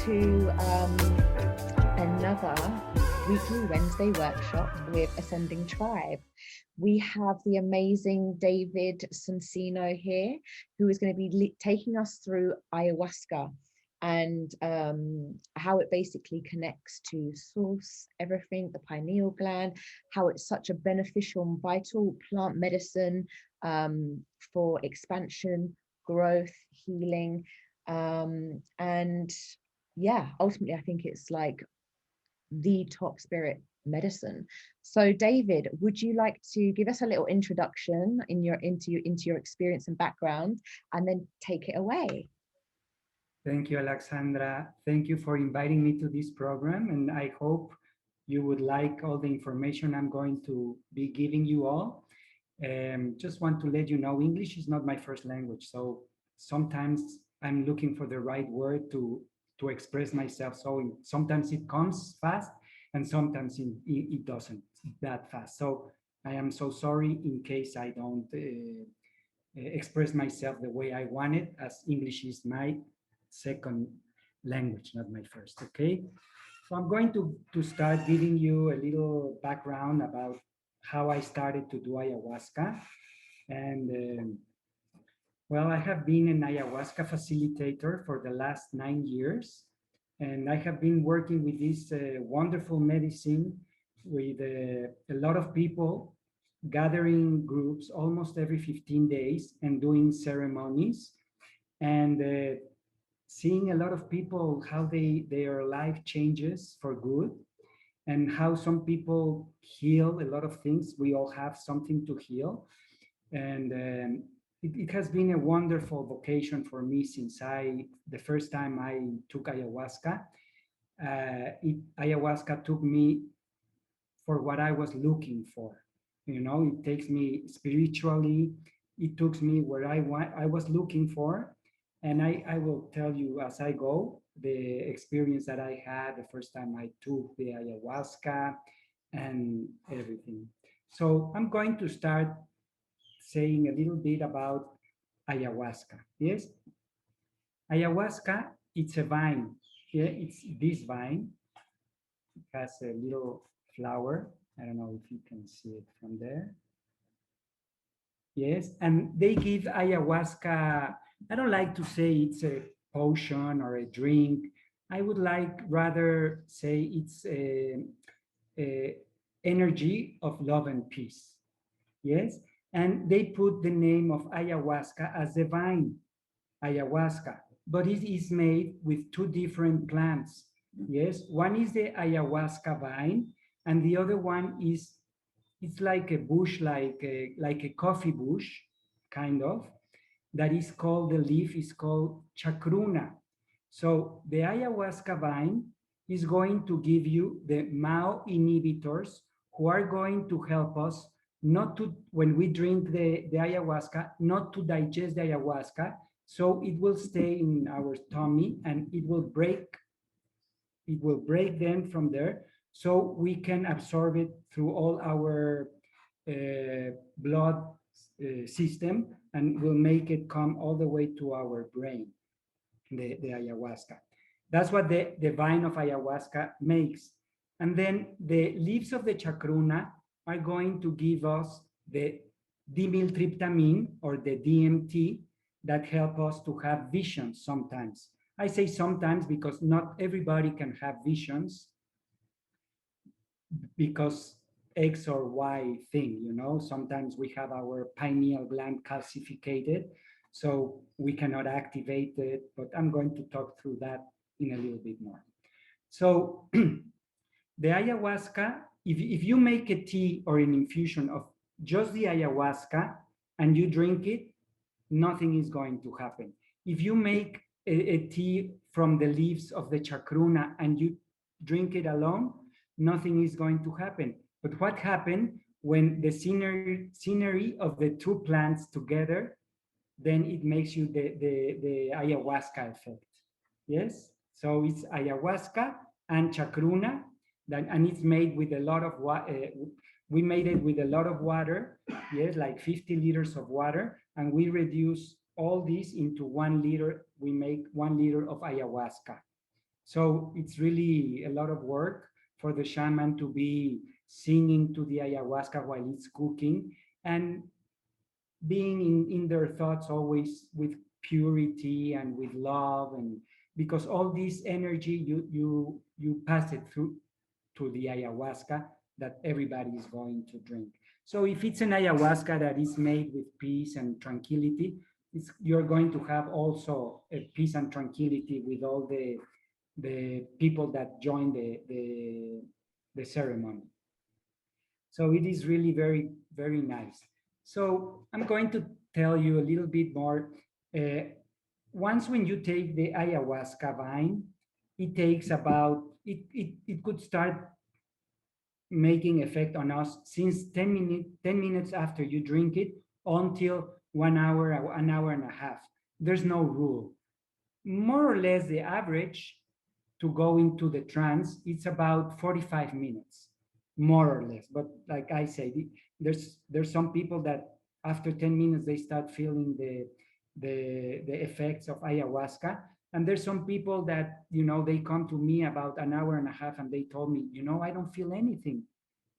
to another weekly Wednesday workshop with Ascending Tribe. We have the amazing David Sonsino here, who is going to be taking us through ayahuasca and how it basically connects to source, everything, the pineal gland, how it's such a beneficial and vital plant medicine for expansion, growth, healing. And yeah, ultimately, I think it's like the top spirit medicine. So David, would you like to give us a little introduction into your experience and background, and then take it away? Thank you, Alexandra. Thank you for inviting me to this program, and I hope you would like all the information I'm going to be giving you all. Just want to let you know, English is not my first language, so sometimes I'm looking for the right word to express myself. So sometimes it comes fast, and sometimes it doesn't that fast. So I am so sorry in case I don't express myself the way I want it, as English is my second language, not my first, okay? So I'm going to start giving you a little background about how I started to do ayahuasca. And well, I have been an ayahuasca facilitator for the last 9 years. And I have been working with this wonderful medicine with a lot of people, gathering groups almost every 15 days and doing ceremonies. And seeing a lot of people, how their life changes for good, and how some people heal a lot of things. We all have something to heal. And it has been a wonderful vocation for me since the first time I took ayahuasca. Ayahuasca took me for what I was looking for. You know, it takes me spiritually. It took me where I was looking for. And I will tell you as I go the experience that I had the first time I took the ayahuasca and everything. So I'm going to start saying a little bit about ayahuasca. Yes, ayahuasca, it's a vine. Yeah, it's this vine. It has a little flower. I don't know if you can see it from there. Yes, and they give ayahuasca. I don't like to say it's a potion or a drink. I would like rather say it's a energy of love and peace. Yes, and they put the name of ayahuasca as the vine, ayahuasca, but it is made with two different plants. Yes, one is the ayahuasca vine, and the other one is it's like a bush, like a coffee bush, kind of, that is called, the leaf is called chacruna. So the ayahuasca vine is going to give you the MAO inhibitors who are going to help us not to, when we drink the ayahuasca, not to digest the ayahuasca, so it will stay in our tummy and it will break them from there, so we can absorb it through all our blood system, and will make it come all the way to our brain, the ayahuasca. That's what the vine of ayahuasca makes. And then the leaves of the chacruna are going to give us the dimethyltryptamine, or the DMT, that help us to have visions sometimes. I say sometimes because not everybody can have visions, because X or Y thing, you know, sometimes we have our pineal gland calcified, so we cannot activate it, but I'm going to talk through that in a little bit more. So the ayahuasca, if you make a tea or an infusion of just the ayahuasca and you drink it, nothing is going to happen. If you make a tea from the leaves of the chacruna and you drink it alone, nothing is going to happen. But what happened when the scenery of the two plants together, then it makes you the ayahuasca effect. Yes? So it's ayahuasca and chacruna, and it's made with a lot of we made it with a lot of water, yes, like 50 liters of water, and we reduce all this into 1 liter. We make 1 liter of ayahuasca. So it's really a lot of work for the shaman to be singing to the ayahuasca while it's cooking, and being in their thoughts always with purity and with love, and because all this energy you pass it through to the ayahuasca that everybody is going to drink. So if it's an ayahuasca that is made with peace and tranquility, you're going to have also a peace and tranquility with all the people that join the ceremony. So it is really very, very nice. So I'm going to tell you a little bit more. Uh, Once when you take the ayahuasca vine, it takes about, it could start making effect on us since 10 minutes after you drink it until 1 hour, an hour and a half. There's no rule. More or less the average to go into the trance, it's about 45 minutes, more or less. But like I say, there's some people that after 10 minutes they start feeling the effects of ayahuasca. And there's some people that, they come to me about an hour and a half and they told me, I don't feel anything,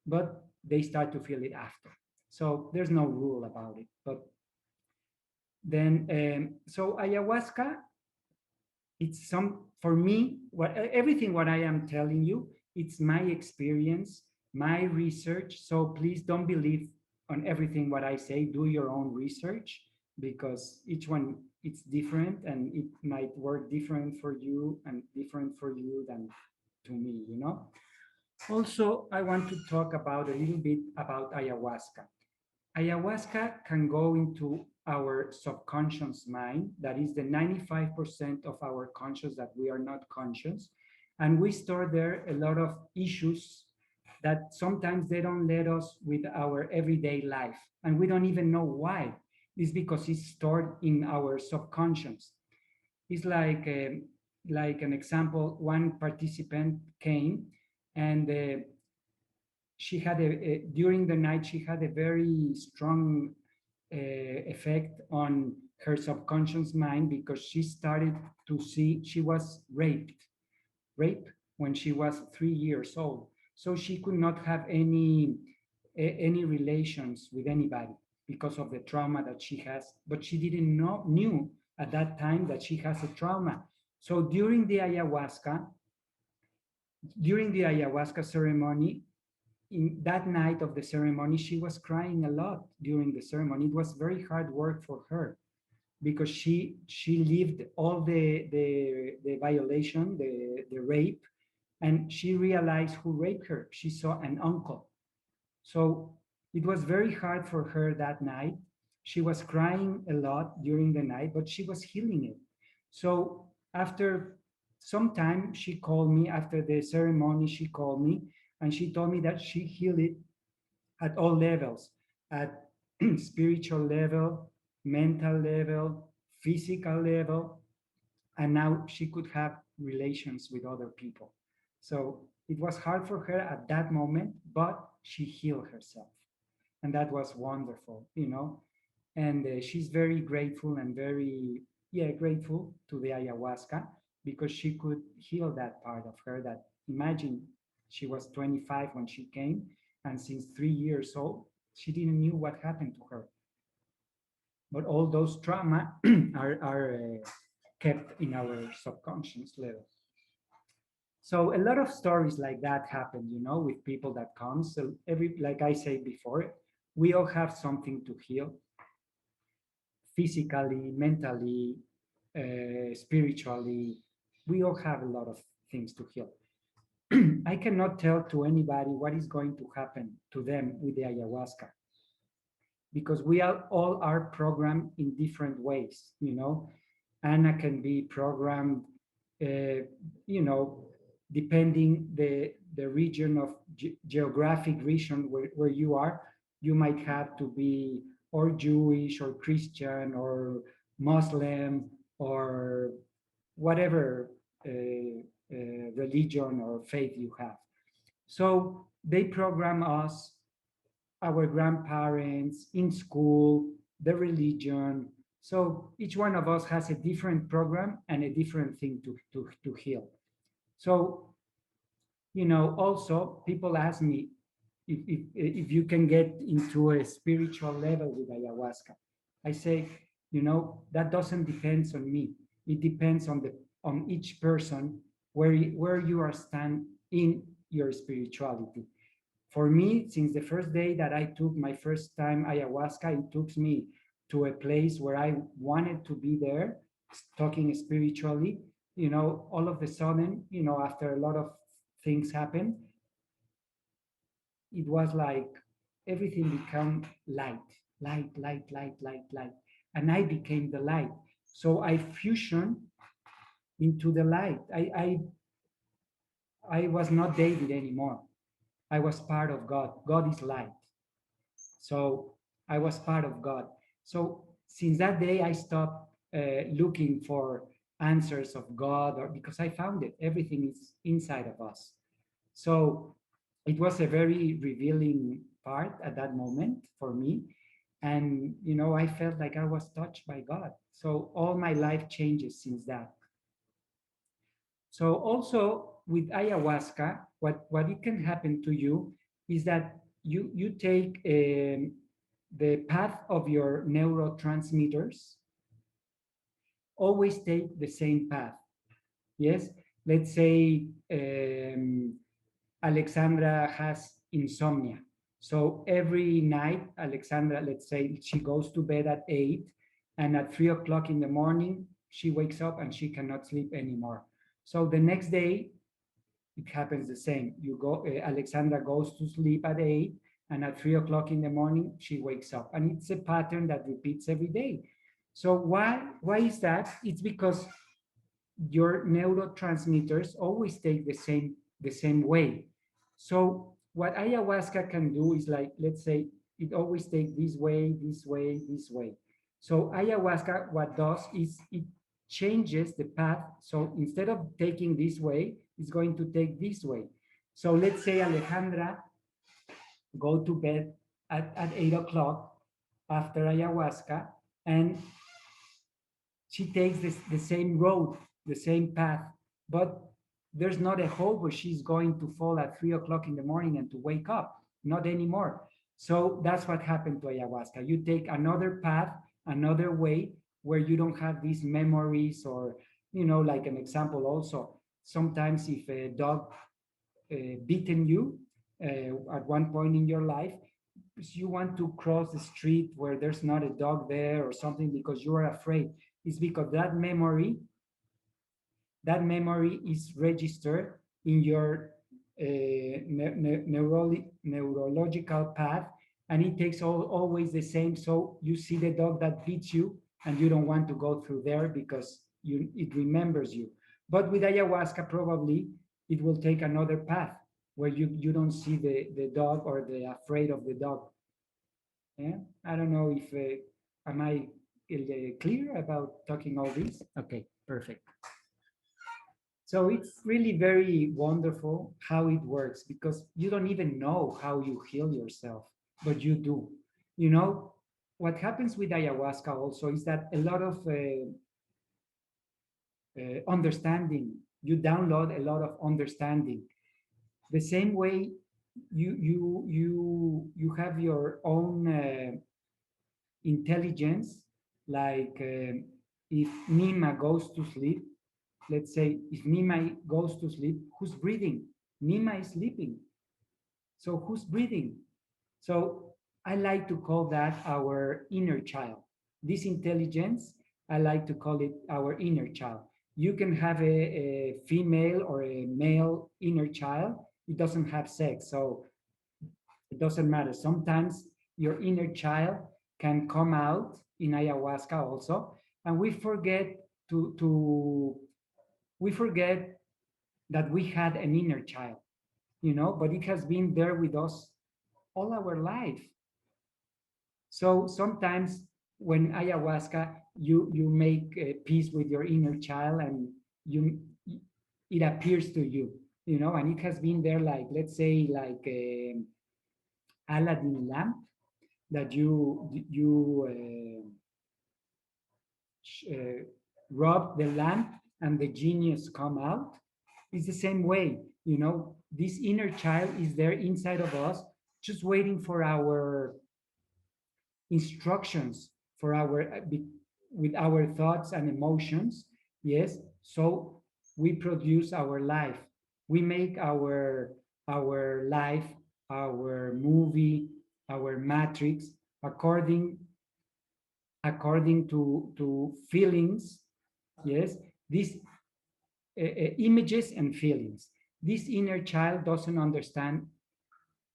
but they start to feel it after. So there's no rule about it. But then, so ayahuasca, it's some, for me, everything what I am telling you, it's my experience, my research. So please don't believe on everything what I say. Do your own research, because each one, it's different and it might work different for you and different for you than to me. Also, I want to talk about a little bit about ayahuasca. Ayahuasca can go into our subconscious mind, that is the 95% of our conscious that we are not conscious. And we store there a lot of issues that sometimes they don't let us with our everyday life. And we don't even know why. It's because it's stored in our subconscious. It's like an example, one participant came and she had during the night she had a very strong effect on her subconscious mind, because she started to see she was raped when she was 3 years old. So she could not have any relations with anybody because of the trauma that she has, but she didn't knew at that time that she has a trauma. So during the ayahuasca ceremony, in that night of the ceremony, she was crying a lot during the ceremony. It was very hard work for her, because she lived all the violation, the rape, and she realized who raped her. She saw an uncle. So it was very hard for her that night. She was crying a lot during the night, but she was healing it. So after some time, she called me after the ceremony. She called me and she told me that she healed it at all levels, at spiritual level, mental level, physical level, and now she could have relations with other people. So it was hard for her at that moment, but she healed herself. And that was wonderful. And she's very grateful and very, yeah, grateful to the ayahuasca, because she could heal that part of her that, imagine, she was 25 when she came, and since 3 years old, she didn't knew what happened to her. But all those trauma are kept in our subconscious level. So a lot of stories like that happen, with people that come. So like I said before, we all have something to heal, physically, mentally, spiritually. We all have a lot of things to heal. I cannot tell to anybody what is going to happen to them with the ayahuasca, because we all are programmed in different ways. Anna can be programmed, uh, you know, depending the region of geographic region where you are, you might have to be or Jewish or Christian or Muslim or whatever religion or faith you have. So they program us, our grandparents, in school, the religion. So each one of us has a different program and a different thing to heal. So, also people ask me if you can get into a spiritual level with ayahuasca. I say, that doesn't depend on me. It depends on each person where you are stand in your spirituality. For me, since the first day that I took my first time ayahuasca, it took me to a place where I wanted to be there, talking spiritually. All of a sudden, after a lot of things happened, it was like everything became light, light, light, light, light, light. And I became the light. So I fusion into the light. I was not David anymore. I was part of God. God is light. So I was part of God. So since that day, I stopped looking for answers of God, or because I found it. Everything is inside of us. So it was a very revealing part at that moment for me. And, I felt like I was touched by God. So all my life changes since that. So also with ayahuasca, what it can happen to you is that you take the path of your neurotransmitters, always take the same path. Yes, let's say Alexandra has insomnia. So every night, Alexandra, let's say she goes to bed at 8, and at 3 o'clock in the morning, she wakes up and she cannot sleep anymore. So the next day, it happens the same. Alexandra goes to sleep at 8, and at 3 o'clock in the morning, she wakes up. And it's a pattern that repeats every day. So why is that? It's because your neurotransmitters always take the same way. So what ayahuasca can do is, like, let's say it always takes this way, this way, this way. So ayahuasca, what does is it changes the path. So instead of taking this way, it's going to take this way. So let's say Alejandra go to bed at 8 o'clock after ayahuasca, and she takes the same road, the same path, but there's not a hope where she's going to fall at 3 o'clock in the morning and to wake up. Not anymore. So that's what happened to ayahuasca. You take another path, another way, where you don't have these memories, or, like an example also. Sometimes if a dog beaten you at one point in your life, you want to cross the street where there's not a dog there or something because you are afraid. It's because that memory is registered in your neurological path, and it takes always the same. So you see the dog that beats you, and you don't want to go through there because it remembers you. But with ayahuasca, probably it will take another path where you don't see the dog, or the afraid of the dog. Yeah, I don't know if am I clear about talking all this? Okay, perfect. So it's really very wonderful how it works, because you don't even know how you heal yourself, but you do. You know, what happens with ayahuasca also is that a lot of understanding, you download a lot of understanding. The same way you have your own intelligence, like if Nima goes to sleep, let's say if Nima goes to sleep, who's breathing? Nima is sleeping. So who's breathing? So I like to call that our inner child. This intelligence, I like to call it our inner child. You can have a female or a male inner child. It doesn't have sex, so it doesn't matter. Sometimes your inner child can come out in ayahuasca also, and we forget that we had an inner child, but it has been there with us all our life. So sometimes when ayahuasca, you make peace with your inner child, and you it appears to you, and it has been there, like, let's say, like Aladdin lamp, that you rub the lamp and the genius come out. It's the same way, this inner child is there inside of us, just waiting for our instructions, for with our thoughts and emotions. Yes, so we produce our life. We make our life, our movie, our matrix, according to feelings. Yes, these images and feelings. This inner child doesn't understand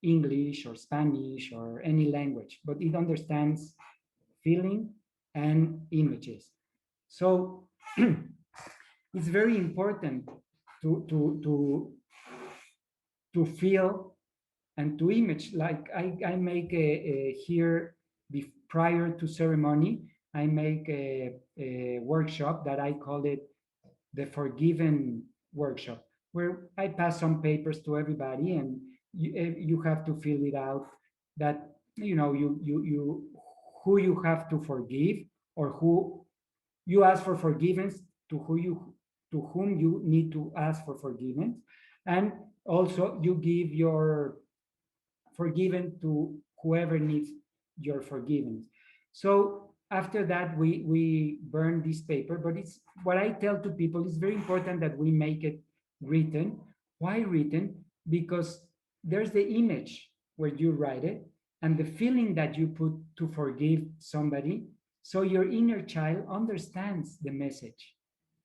English or Spanish or any language, but it understands feeling and images. So it's very important to feel and to image. Like I make here, prior to ceremony, I make a workshop that I call it the Forgiven workshop, where I pass some papers to everybody, and you have to fill it out, that you who you have to forgive, or who you ask for forgiveness, to whom you need to ask for forgiveness, and also you give your forgiven to whoever needs your forgiveness. So after that, we burn this paper. But it's what I tell to people, it's very important that we make it written. Why written? Because there's the image where you write it, and the feeling that you put to forgive somebody, so your inner child understands the message.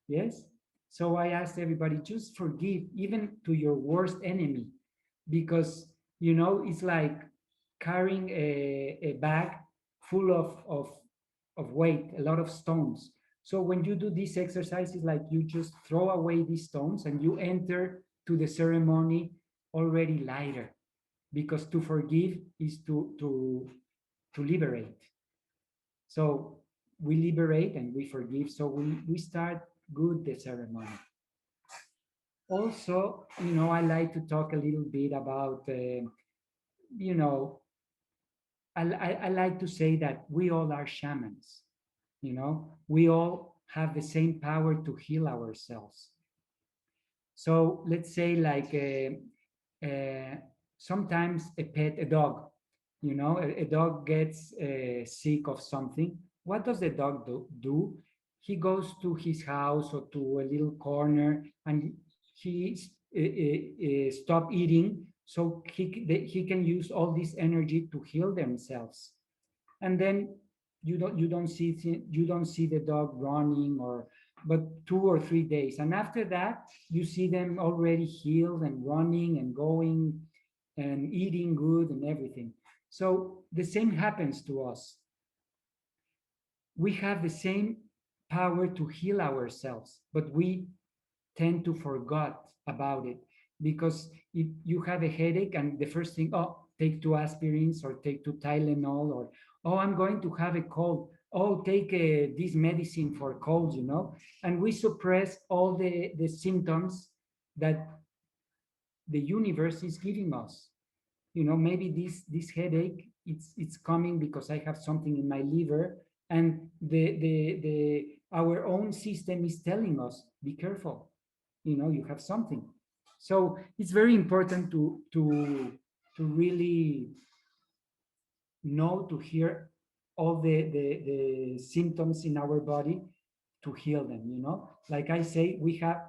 Yes. So I asked everybody, just forgive even to your worst enemy, because it's like carrying a bag full of weight, a lot of stones. So when you do this exercise, it's like you just throw away these stones and you enter to the ceremony already lighter, because to forgive is to liberate. So we liberate and we forgive. So we start good the ceremony. Also, I like to talk a little bit about, you know, I like to say that we all are shamans. We all have the same power to heal ourselves. So let's say, like, sometimes a dog, a dog gets sick of something. What does the dog do? He goes to his house or to a little corner, and he stop eating, so he can use all this energy to heal themselves. And then you don't see the dog running, or but 2 or 3 days, and after that you see them already healed and running and going and eating good and everything. So the same happens to us. We have the same power to heal ourselves, but we tend to forget about it, because if you have a headache and the first thing, oh, take 2 aspirins or take 2 Tylenol, or oh, I'm going to have a cold, oh, take this medicine for colds, and we suppress all the symptoms that the universe is giving us. Maybe this headache, it's coming because I have something in my liver, and the our own system is telling us, be careful, you have something. So it's very important to really know, to hear all the symptoms in our body, to heal them. Like I say, we have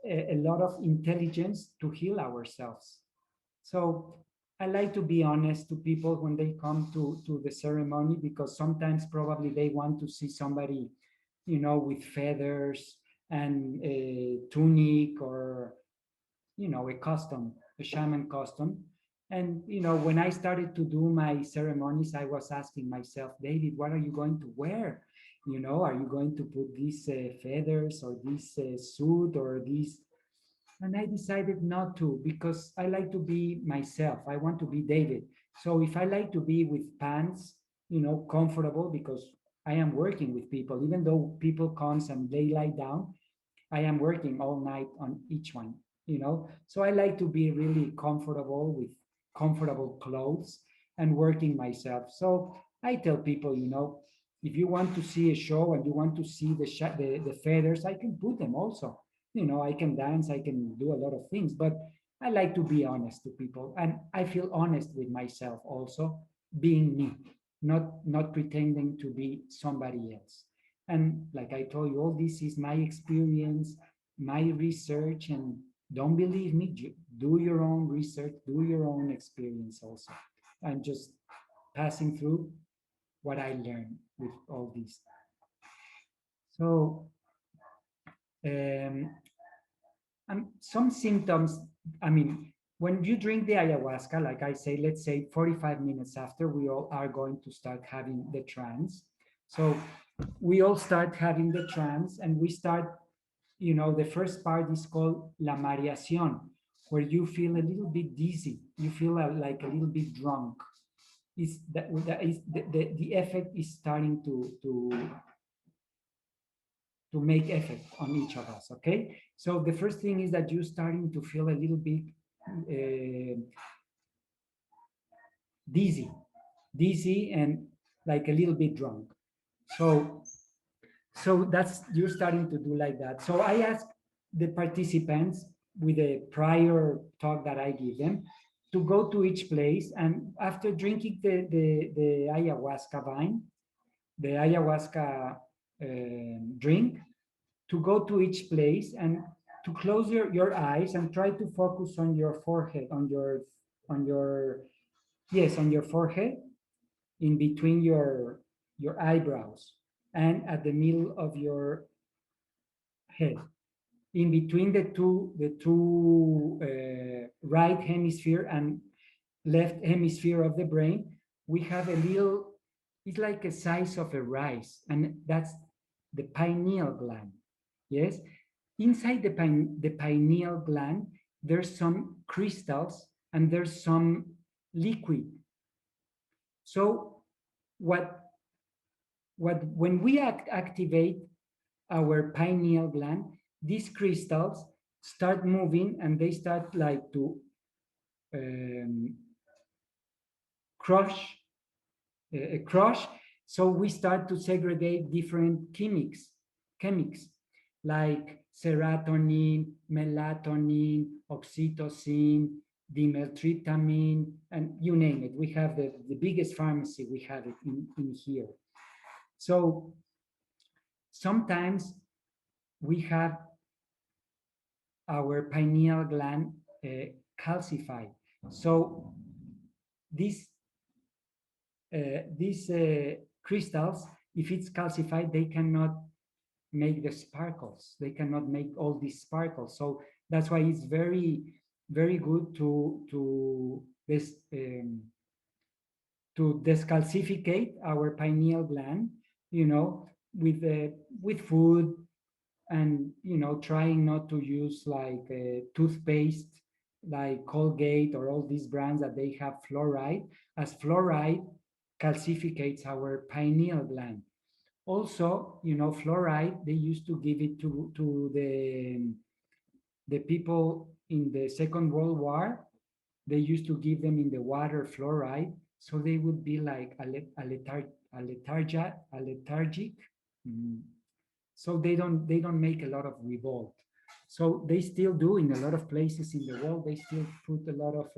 a lot of intelligence to heal ourselves. So I like to be honest to people when they come to the ceremony, because sometimes probably they want to see somebody, with feathers and a tunic, or, a costume, a shaman costume. And, when I started to do my ceremonies, I was asking myself, David, what are you going to wear? Are you going to put these feathers, or this suit, or this? And I decided not to, because I like to be myself. I want to be David. So if I like to be with pants, comfortable, because I am working with people, even though people comes and they lie down, I am working all night on each one. So I like to be really comfortable with comfortable clothes and working myself. So I tell people, if you want to see a show and you want to see the feathers, I can put them also. I can dance, I can do a lot of things, but I like to be honest to people, and I feel honest with myself also, being me, not pretending to be somebody else. And like I told you, all this is my experience, my research, and don't believe me, do your own research, do your own experience also. I'm just passing through what I learned with all this. So um, some symptoms, I mean, when you drink the ayahuasca, like I say, let's say 45 minutes after, we all are going to start having the trance. So we all start having the trance, and we start, the first part is called la mareación, where you feel a little bit dizzy, you feel like a little bit drunk. Is that is the effect is starting to make effect on each of us. Okay, so the first thing is that you're starting to feel a little bit uh, dizzy, and like a little bit drunk. So that's, you're starting to do like that. So I ask the participants, with a prior talk that I give them, to go to each place, and after drinking the ayahuasca vine, the ayahuasca drink, to go to each place and to close your eyes and try to focus on your forehead, on your yes, on your forehead, in between your eyebrows, and at the middle of your head, in between the two right hemisphere and left hemisphere of the brain. We have a little, it's like a size of a rice, and that's the pineal gland. Yes, inside the pineal gland, there's some crystals and there's some liquid. So what when we activate our pineal gland, these crystals start moving, and they start like to um, crush, crush. So we start to segregate different chemics like serotonin, melatonin, oxytocin, dimethyltryptamine, and you name it. We have the biggest pharmacy, we have it in here. So sometimes we have our pineal gland calcified. So these crystals, if it's calcified, they cannot make the sparkles. They cannot make all these sparkles. So that's why it's very, very good to this to descalcificate our pineal gland, with with food, and trying not to use like toothpaste like Colgate or all these brands that they have fluoride, as fluoride calcificates our pineal gland. Also, fluoride, they used to give it to the people in the Second World War. They used to give them in the water fluoride, so they would be like a lethargic. Mm. So they don't make a lot of revolt. So they still do in a lot of places in the world. They still put a lot of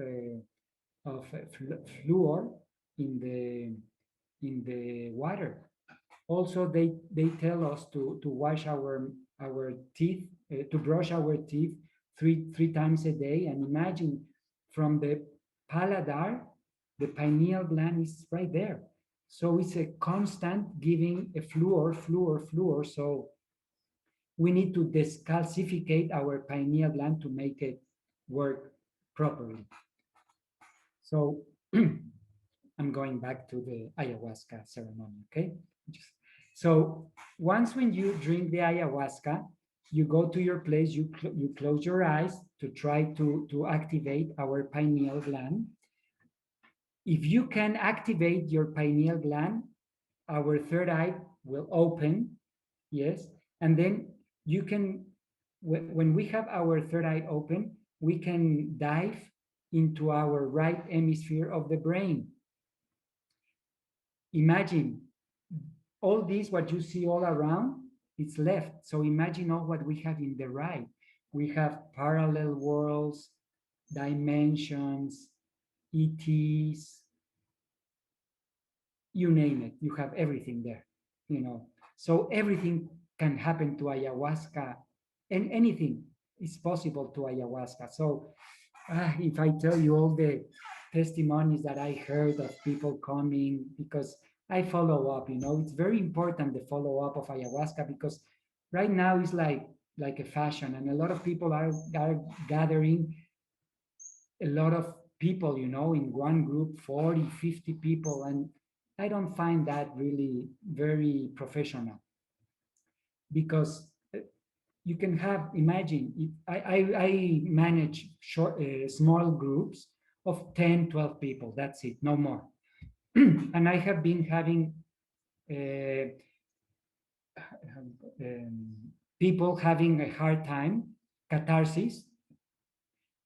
fluor in the water. Also, they tell us to wash our teeth, to brush our teeth three times a day. And imagine, from the paladar, the pineal gland is right there. So it's a constant giving a fluor. So we need to descalcificate our pineal gland to make it work properly. So I'm going back to the ayahuasca ceremony, okay? So once when you drink the ayahuasca, you go to your place, you close your eyes to try to activate our pineal gland. If you can activate your pineal gland, our third eye will open, yes, and then you can, when we have our third eye open, we can dive into our right hemisphere of the brain. Imagine all this, what you see all around, it's left. So imagine all what we have in the right. We have parallel worlds, dimensions, ETs, you name it, you have everything there, you know. So everything can happen to ayahuasca, and anything is possible to ayahuasca. So if I tell you all the testimonies that I heard of people coming, because I follow up, you know, it's very important the follow up of ayahuasca, because right now it's like a fashion, and a lot of people are gathering a lot of people, you know, in one group, 40, 50 people, and I don't find that really very professional, because you can have, imagine I manage small groups of 10, 12 people, that's it, no more. And I have been having uh, people having a hard time, catharsis.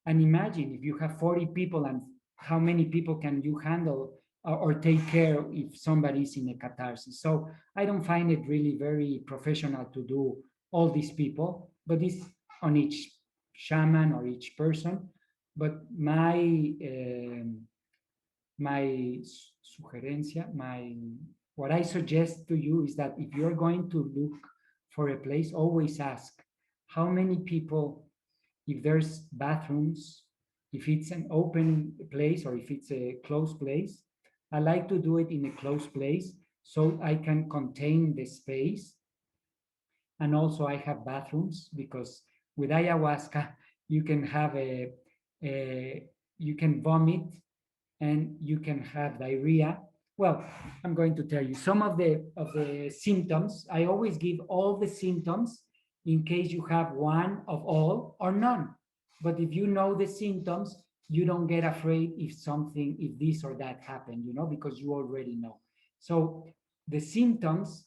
And imagine if you have 40 people, and how many people can you handle or take care if somebody's in a catharsis. So I don't find it really very professional to do all these people, but it's on each shaman or each person. But my sugerencia, what I suggest to you is that if you're going to look for a place, always ask how many people, if there's bathrooms, if it's an open place or if it's a closed place. I like to do it in a closed place so I can contain the space. And also I have bathrooms, because with ayahuasca you can have a you can vomit and you can have diarrhea. Well, I'm going to tell you some of the symptoms. I always give all the symptoms in case you have one of all or none. But if you know the symptoms, you don't get afraid if something, if this or that happened, you know, because you already know. So the symptoms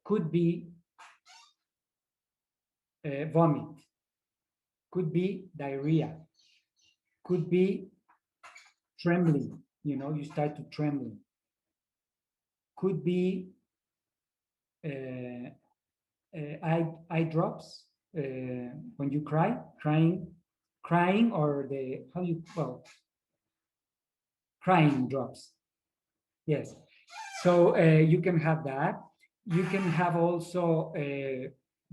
could be vomit, could be diarrhea, could be trembling, you know, you start to trembling, could be uh, eye drops when you crying, or the how you well crying drops. Yes. So you can have that. You can have also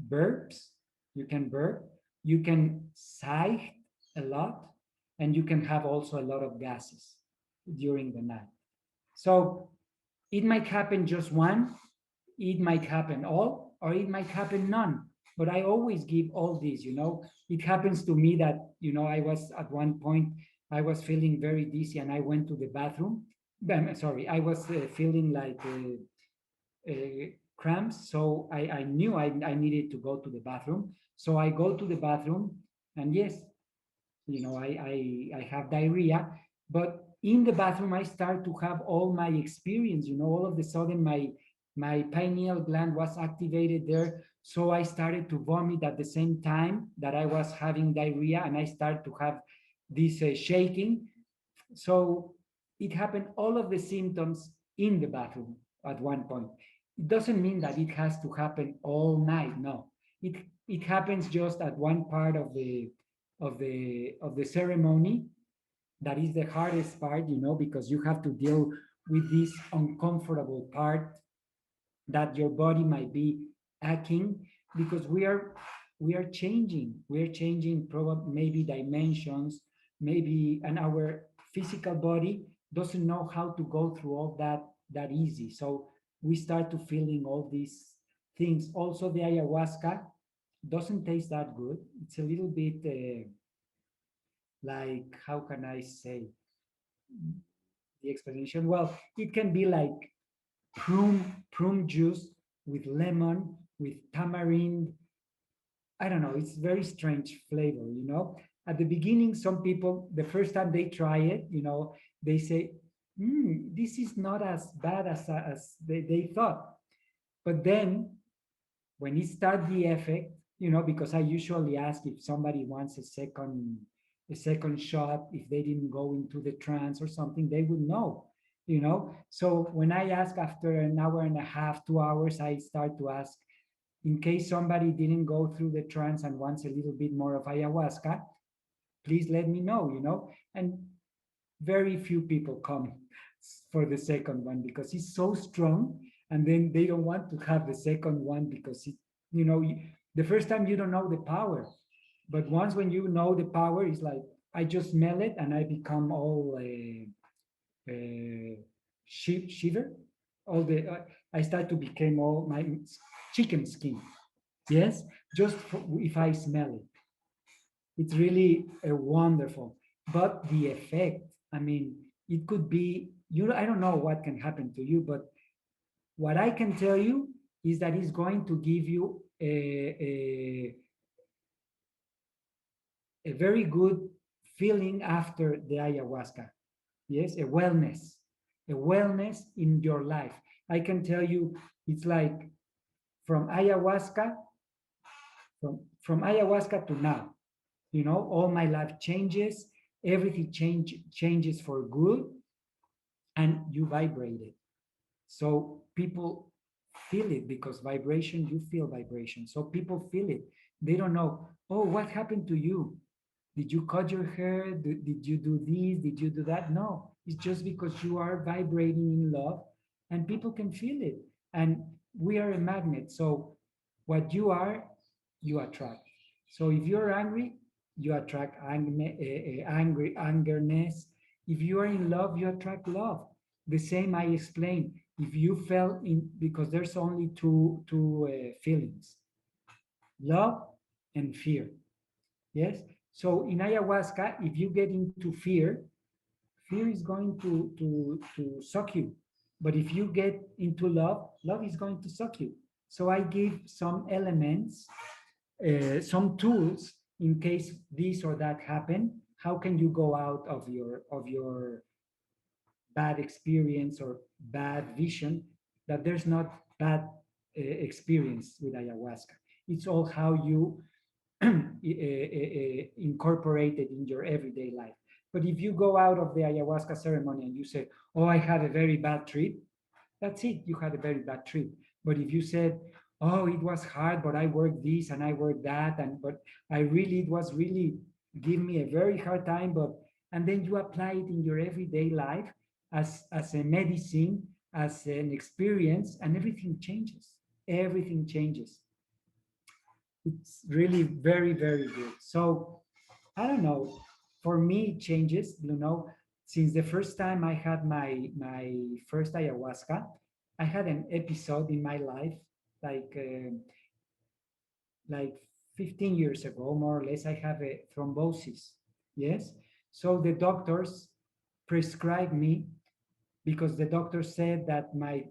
burps. You can burp. You can sigh a lot, and you can have also a lot of gases during the night. So it might happen just one, it might happen all, or it might happen none. But I always give all these, you know. It happens to me that, you know, I was at one point, I was feeling very dizzy and I went to the bathroom. Sorry, I was feeling like cramps. So I knew I needed to go to the bathroom. So I go to the bathroom, and yes, you know, I have diarrhea, but in the bathroom I start to have all my experience, you know, all of a sudden my pineal gland was activated there, so I started to vomit at the same time that I was having diarrhea, and I started to have this shaking. So it happened, all of the symptoms in the bathroom at one point. It doesn't mean that it has to happen all night. No, it happens just at one part of the ceremony. That is the hardest part, you know, because you have to deal with this uncomfortable part that your body might be aching, because we are changing probably maybe dimensions, maybe, and our physical body doesn't know how to go through all that easy. So we start to feeling all these things. Also the ayahuasca doesn't taste that good. It's a little bit like, how can I say the explanation? Well, it can be like prune juice with lemon, with tamarind. I don't know. It's very strange flavor, you know. At the beginning, some people, the first time they try it, you know, they say, this is not as bad as they thought. But then when it starts the effect, you know, because I usually ask if somebody wants a second shot, if they didn't go into the trance or something, they would know, you know. So when I ask after an hour and a half, 2 hours, I start to ask, In case somebody didn't go through the trance and wants a little bit more of ayahuasca, please let me know, And very few people come for the second one because it's so strong, and then they don't want to have the second one because you know, the first time you don't know the power, but once when you know the power, it's like I just smell it and I become all shiver. All the I start to become all my chicken skin. Yes, just if I smell it, it's really wonderful. But the effect, I mean, it could be you. I don't know what can happen to you, but what I can tell you is that it's going to give you a very good feeling after the ayahuasca. Yes, a wellness in your life. I can tell you, it's like from ayahuasca, from ayahuasca to now. All my life changes, everything changes for good, and you vibrate it. So people feel it because vibration, you feel vibration. So people feel it. They don't know, oh, what happened to you? Did you cut your hair? Did you do this? Did you do that? No, it's just because you are vibrating in love and people can feel it. And we are a magnet. So what you are, you attract. So if you're angry, you attract angerness. If you are in love, you attract love. The same I explained. If you fell in, because there's only two feelings, love and fear. Yes. So in ayahuasca, if you get into fear, fear is going to suck you. But if you get into love, love is going to suck you. So I give some elements, some tools in case this or that happen. How can you go out of your bad experience or bad vision? That there's not bad experience with ayahuasca. It's all how you incorporated in your everyday life. But if you go out of the ayahuasca ceremony and you say, oh, I had a very bad trip, that's it, you had a very bad trip. But if you said, oh, it was hard, but I worked this and I worked that, but it was really give me a very hard time, and then you apply it in your everyday life as a medicine, as an experience, and everything changes. Everything changes. It's really very, very good. So I don't know. For me, it changes. Since the first time I had my first ayahuasca, I had an episode in my life, like 15 years ago, more or less. I have a thrombosis. Yes. So the doctors prescribed me because the doctor said that my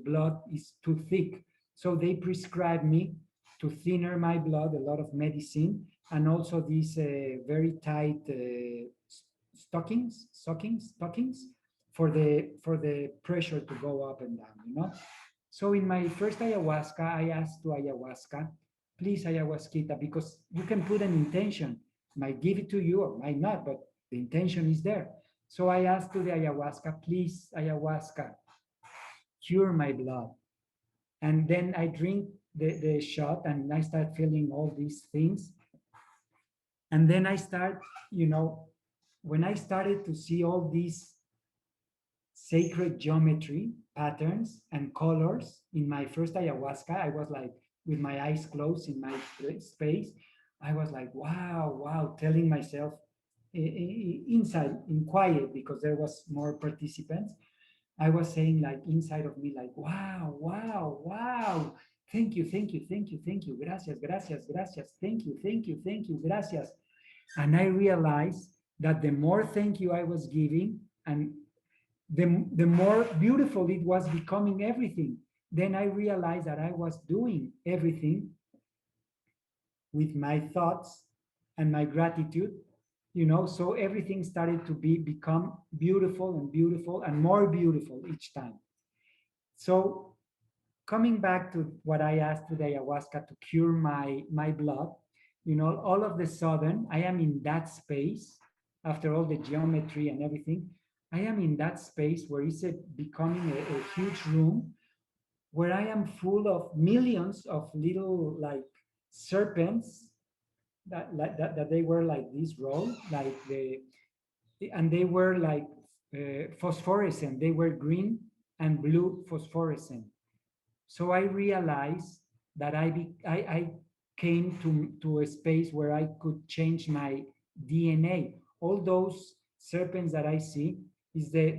blood is too thick. So they prescribed me to thinner my blood, a lot of medicine, and also these very tight stockings for the pressure to go up and down. So in my first ayahuasca, I asked to ayahuasca, please ayahuasquita, because you can put an intention, might give it to you or might not, but the intention is there. So I asked to the ayahuasca, please, ayahuasca, cure my blood. And then I drink the shot and I start feeling all these things. And then I start, when I started to see all these sacred geometry patterns and colors in my first ayahuasca, I was like, with my eyes closed in my space, I was like, wow, wow, telling myself inside in quiet because there was more participants. I was saying like inside of me, like, wow, wow, wow. Thank you, thank you, thank you, thank you. Gracias, gracias, gracias. Thank you, thank you, thank you, gracias. And I realized that the more thank you I was giving, and the more beautiful it was becoming everything. Then I realized that I was doing everything with my thoughts and my gratitude, so everything started to become beautiful and more beautiful each time. So coming back to what I asked to the ayahuasca to cure my blood, all of the sudden I am in that space after all the geometry and everything. I am in that space where it's becoming a huge room where I am full of millions of little like serpents that they were like this roll, like and they were like phosphorescent. They were green and blue phosphorescent. So I realized that I came to a space where I could change my DNA. All those serpents that I see is the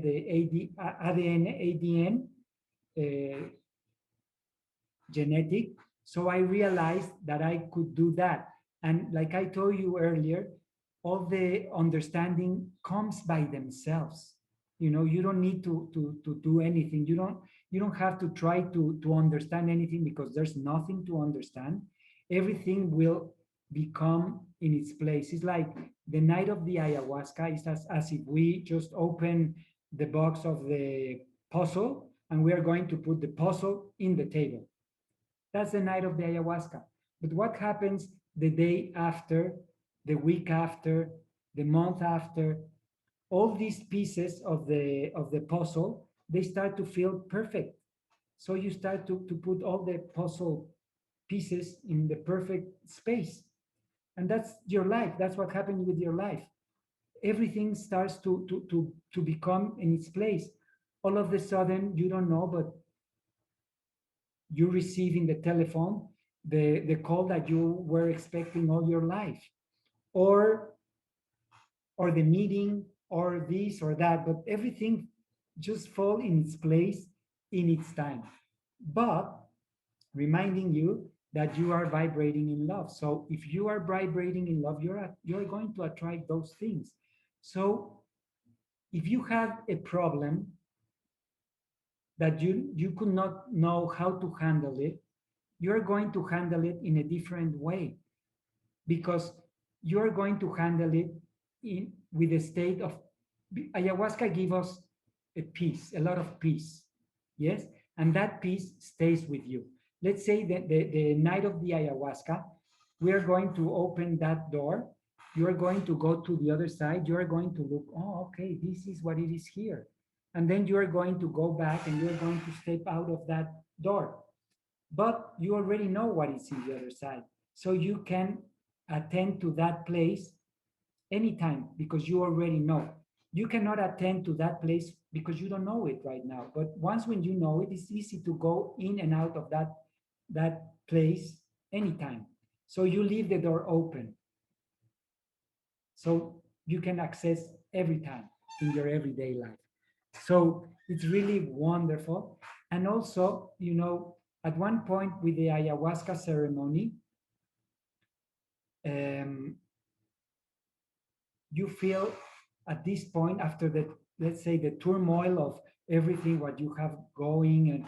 ADN, genetic. So I realized that I could do that. And like I told you earlier, all the understanding comes by themselves. You don't need to do anything. You don't have to try to understand anything, because there's nothing to understand. Everything will become in its place. It's like the night of the ayahuasca is as if we just open the box of the puzzle and we are going to put the puzzle in the table. That's the night of the ayahuasca. But what happens the day after, the week after, the month after? All these pieces of the puzzle, they start to feel perfect. So you start to put all the puzzle pieces in the perfect space. And that's your life. That's what happened with your life. Everything starts to become in its place. All of a sudden, you don't know, but you receive in the telephone the call that you were expecting all your life, or or the meeting, or this or that, but everything just fall in its place in its time. But reminding you that you are vibrating in love. So if you are vibrating in love, you're going to attract those things. So if you have a problem that you could not know how to handle it, you're going to handle it in a different way, because you're going to handle it in with a state of ayahuasca. Give us a peace, a lot of peace. Yes. And that peace stays with you. Let's say that the night of the ayahuasca, we are going to open that door. You are going to go to the other side. You are going to look, oh, okay, this is what it is here. And then you are going to go back and you are going to step out of that door. But you already know what is in the other side. So you can attend to that place anytime, because you already know. You cannot attend to that place because you don't know it right now. But once when you know it, it's easy to go in and out of that place anytime. So you leave the door open. So you can access every time in your everyday life. So it's really wonderful. And also, at one point with the ayahuasca ceremony, um, you feel at this point, after the, let's say, the turmoil of everything what you have going, and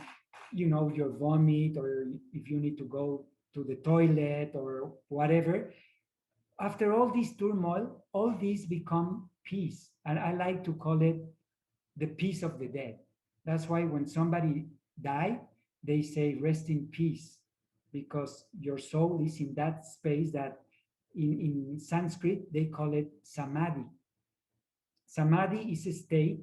your vomit, or if you need to go to the toilet or whatever, after all this turmoil, all these become peace. And I like to call it the peace of the dead. That's why when somebody die, they say rest in peace, because your soul is in that space that in Sanskrit they call it samadhi. Samadhi is a state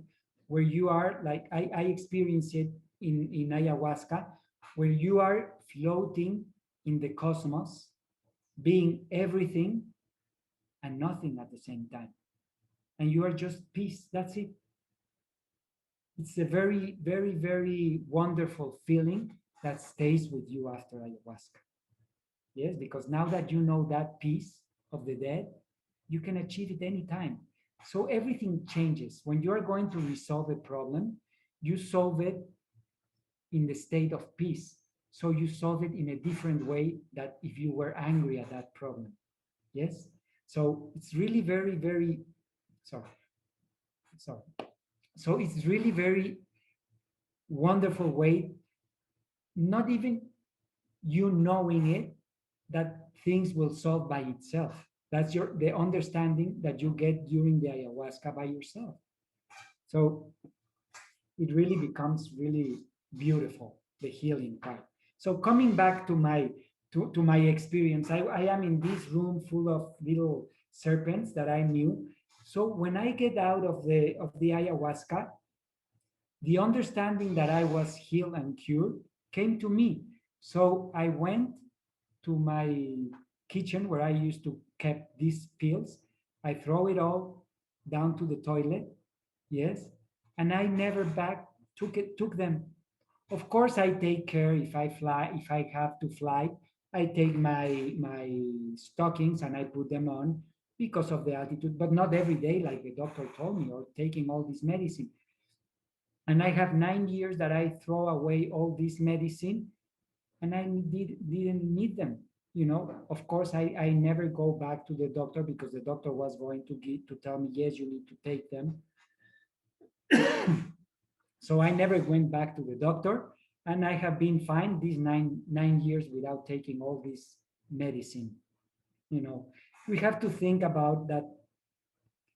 where you are like, I experience it in ayahuasca, where you are floating in the cosmos, being everything and nothing at the same time. And you are just peace. That's it. It's a very, very, very wonderful feeling that stays with you after ayahuasca. Yes, because now that you know that peace of the dead, you can achieve it anytime. So everything changes. When you are going to resolve a problem, you solve it in the state of peace. So you solve it in a different way that if you were angry at that problem. Yes. So it's really very, very, sorry. Sorry. So it's really very wonderful way, not even you knowing it, that things will solve by itself. That's the understanding that you get during the ayahuasca by yourself. So it really becomes really beautiful, the healing part. So coming back to my experience, I am in this room full of little serpents that I knew. So when I get out of the ayahuasca, the understanding that I was healed and cured came to me. So I went to my kitchen where I used to keep these pills. I throw it all down to the toilet, yes, and I never back took them. Of course, I take care if I fly, if I have to fly, I take my stockings and I put them on because of the altitude, but not every day, like the doctor told me, or taking all this medicine. And I have 9 years that I throw away all this medicine and I didn't need them. Of course, I never go back to the doctor because the doctor was going to tell me, yes, you need to take them. So I never went back to the doctor, and I have been fine these nine years without taking all this medicine. You know, we have to think about that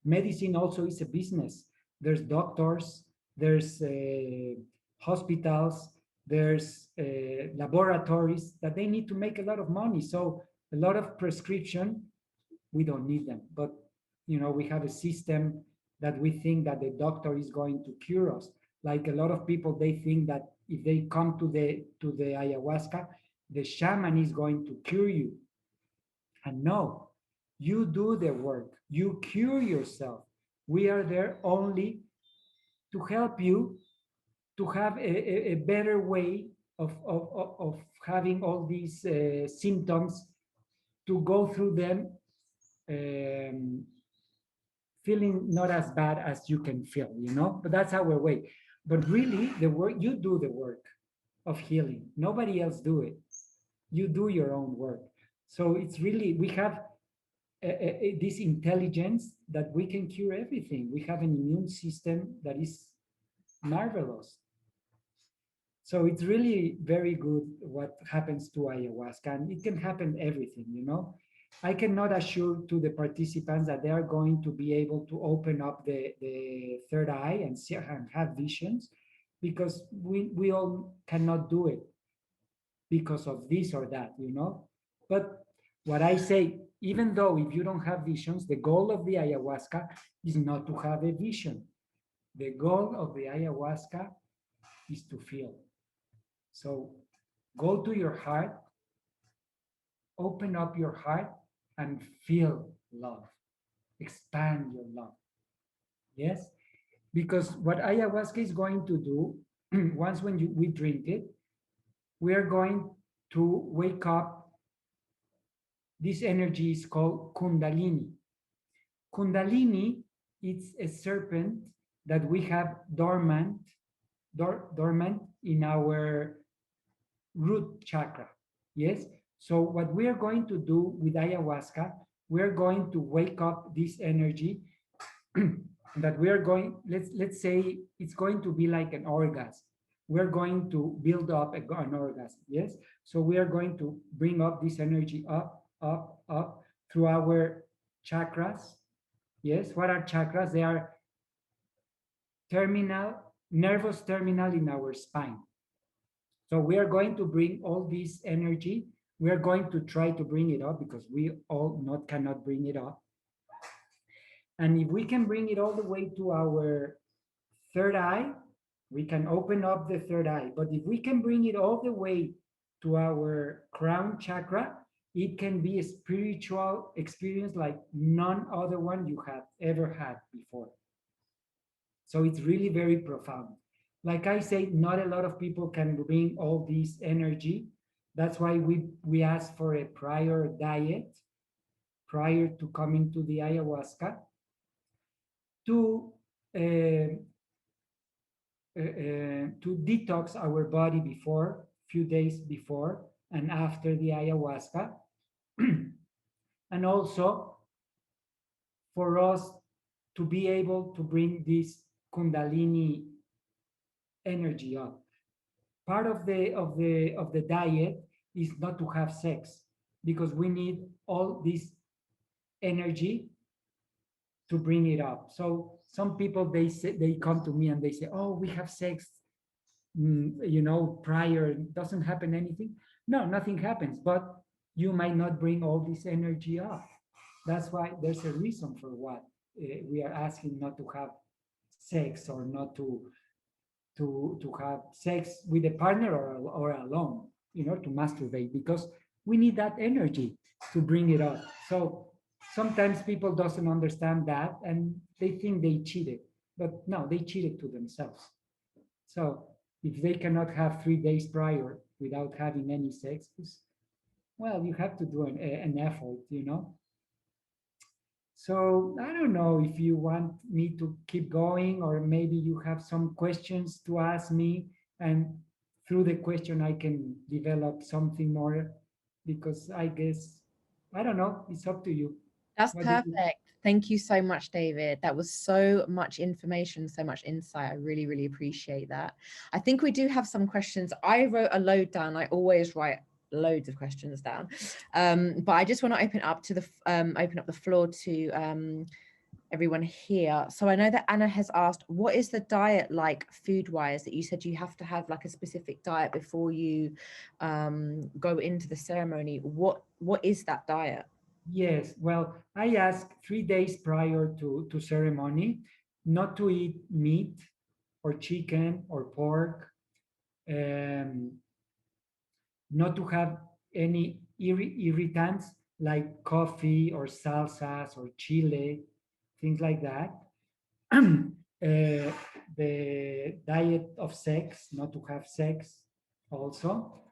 medicine also is a business. There's doctors, there's hospitals, there's laboratories that they need to make a lot of money. So a lot of prescription, we don't need them. But we have a system that we think that the doctor is going to cure us. Like a lot of people, they think that if they come to the ayahuasca, the shaman is going to cure you. And no, you do the work, you cure yourself. We are there only to help you to have a better way of having all these symptoms, to go through them, um, feeling not as bad as you can feel. But that's our way. But really, the work, you do the work of healing. Nobody else do it. You do your own work. So it's really, we have this intelligence that we can cure everything. We have an immune system that is marvelous. So it's really very good what happens to ayahuasca, and it can happen everything. I cannot assure to the participants that they are going to be able to open up the third eye and see and have visions, because we all cannot do it because of this or that. But what I say, even though if you don't have visions, the goal of the ayahuasca is not to have a vision. The goal of the ayahuasca is to feel. So go to your heart, open up your heart, and feel love. Expand your love. Yes? Because what ayahuasca is going to do, once we drink it, we are going to wake up. This energy is called Kundalini. Kundalini is a serpent that we have dormant in our root chakra. Yes. So what we are going to do with ayahuasca, we are going to wake up this energy that we are going. Let's say it's going to be like an orgasm. We're going to build up an orgasm. Yes. So we are going to bring up this energy up through our chakras. Yes. What are chakras? They are nervous terminal in our spine. So we are going to bring all this energy. We are going to try to bring it up because we all cannot bring it up. And if we can bring it all the way to our third eye, we can open up the third eye. But if we can bring it all the way to our crown chakra, it can be a spiritual experience like none other one you have ever had before. So it's really very profound. Like I say, not a lot of people can bring all this energy. That's why we ask for a prior diet prior to coming to the ayahuasca to detox our body before, few days before and after the ayahuasca, and also for us to be able to bring this Kundalini energy up. Part of the diet is not to have sex, because we need all this energy to bring it up. So some people, they come to me and they say, oh, we have sex prior, doesn't happen anything. No, nothing happens, but you might not bring all this energy up. That's why there's a reason for what, we are asking not to have sex or not to, to have sex with a partner or alone, to masturbate, because we need that energy to bring it up. So sometimes people doesn't understand that and they think they cheated, but no, they cheated to themselves. So if they cannot have 3 days prior without having any sex, well, you have to do an effort. So I don't know if you want me to keep going, or maybe you have some questions to ask me, and through the question I can develop something more, because I guess, I don't know, it's up to you. That's What do you? perfect. Thank you so much, David. That was so much information, so much insight. I really, really appreciate that. I think we do have some questions. I wrote a load down. I always write loads of questions down, but I just want to open up the floor to everyone here. So I know that Anna has asked, what is the diet like food wise, that you said you have to have like a specific diet before you go into the ceremony? What is that diet? Yes, well, I ask 3 days prior to ceremony not to eat meat or chicken or pork, um, not to have any irritants like coffee or salsas or chile, things like that. The diet of sex, not to have sex also.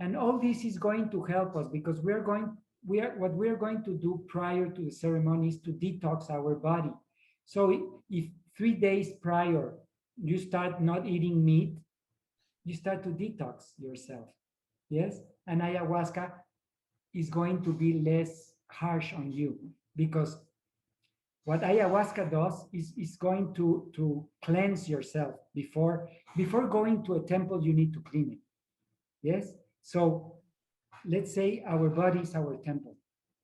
And all this is going to help us, because what we're going to do prior to the ceremony is to detox our body. So if 3 days prior you start not eating meat, you start to detox yourself. Yes. And ayahuasca is going to be less harsh on you, because what ayahuasca does is going to cleanse yourself. Before going to a temple, you need to clean it. Yes. So let's say our body is our temple,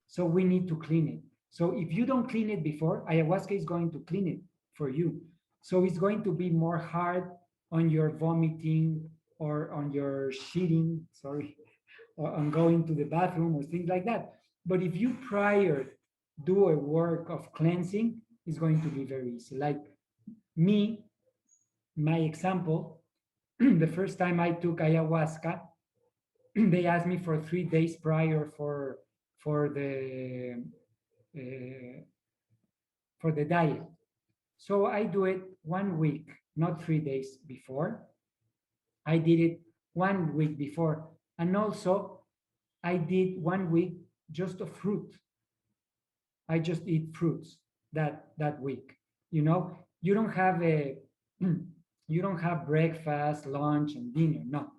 so we need to clean it. So if you don't clean it before, ayahuasca is going to clean it for you. So it's going to be more hard on your vomiting or on your shitting, sorry, or on going to the bathroom or things like that. But if you prior do a work of cleansing, it's going to be very easy. Like me, my example, the first time I took ayahuasca, they asked me for 3 days prior for the uh, for the diet. So I do it 1 week, not 3 days before. I did it 1 week before, and also I did 1 week just of fruit. I just eat fruits that week. You don't have a you don't have breakfast, lunch, and dinner. No,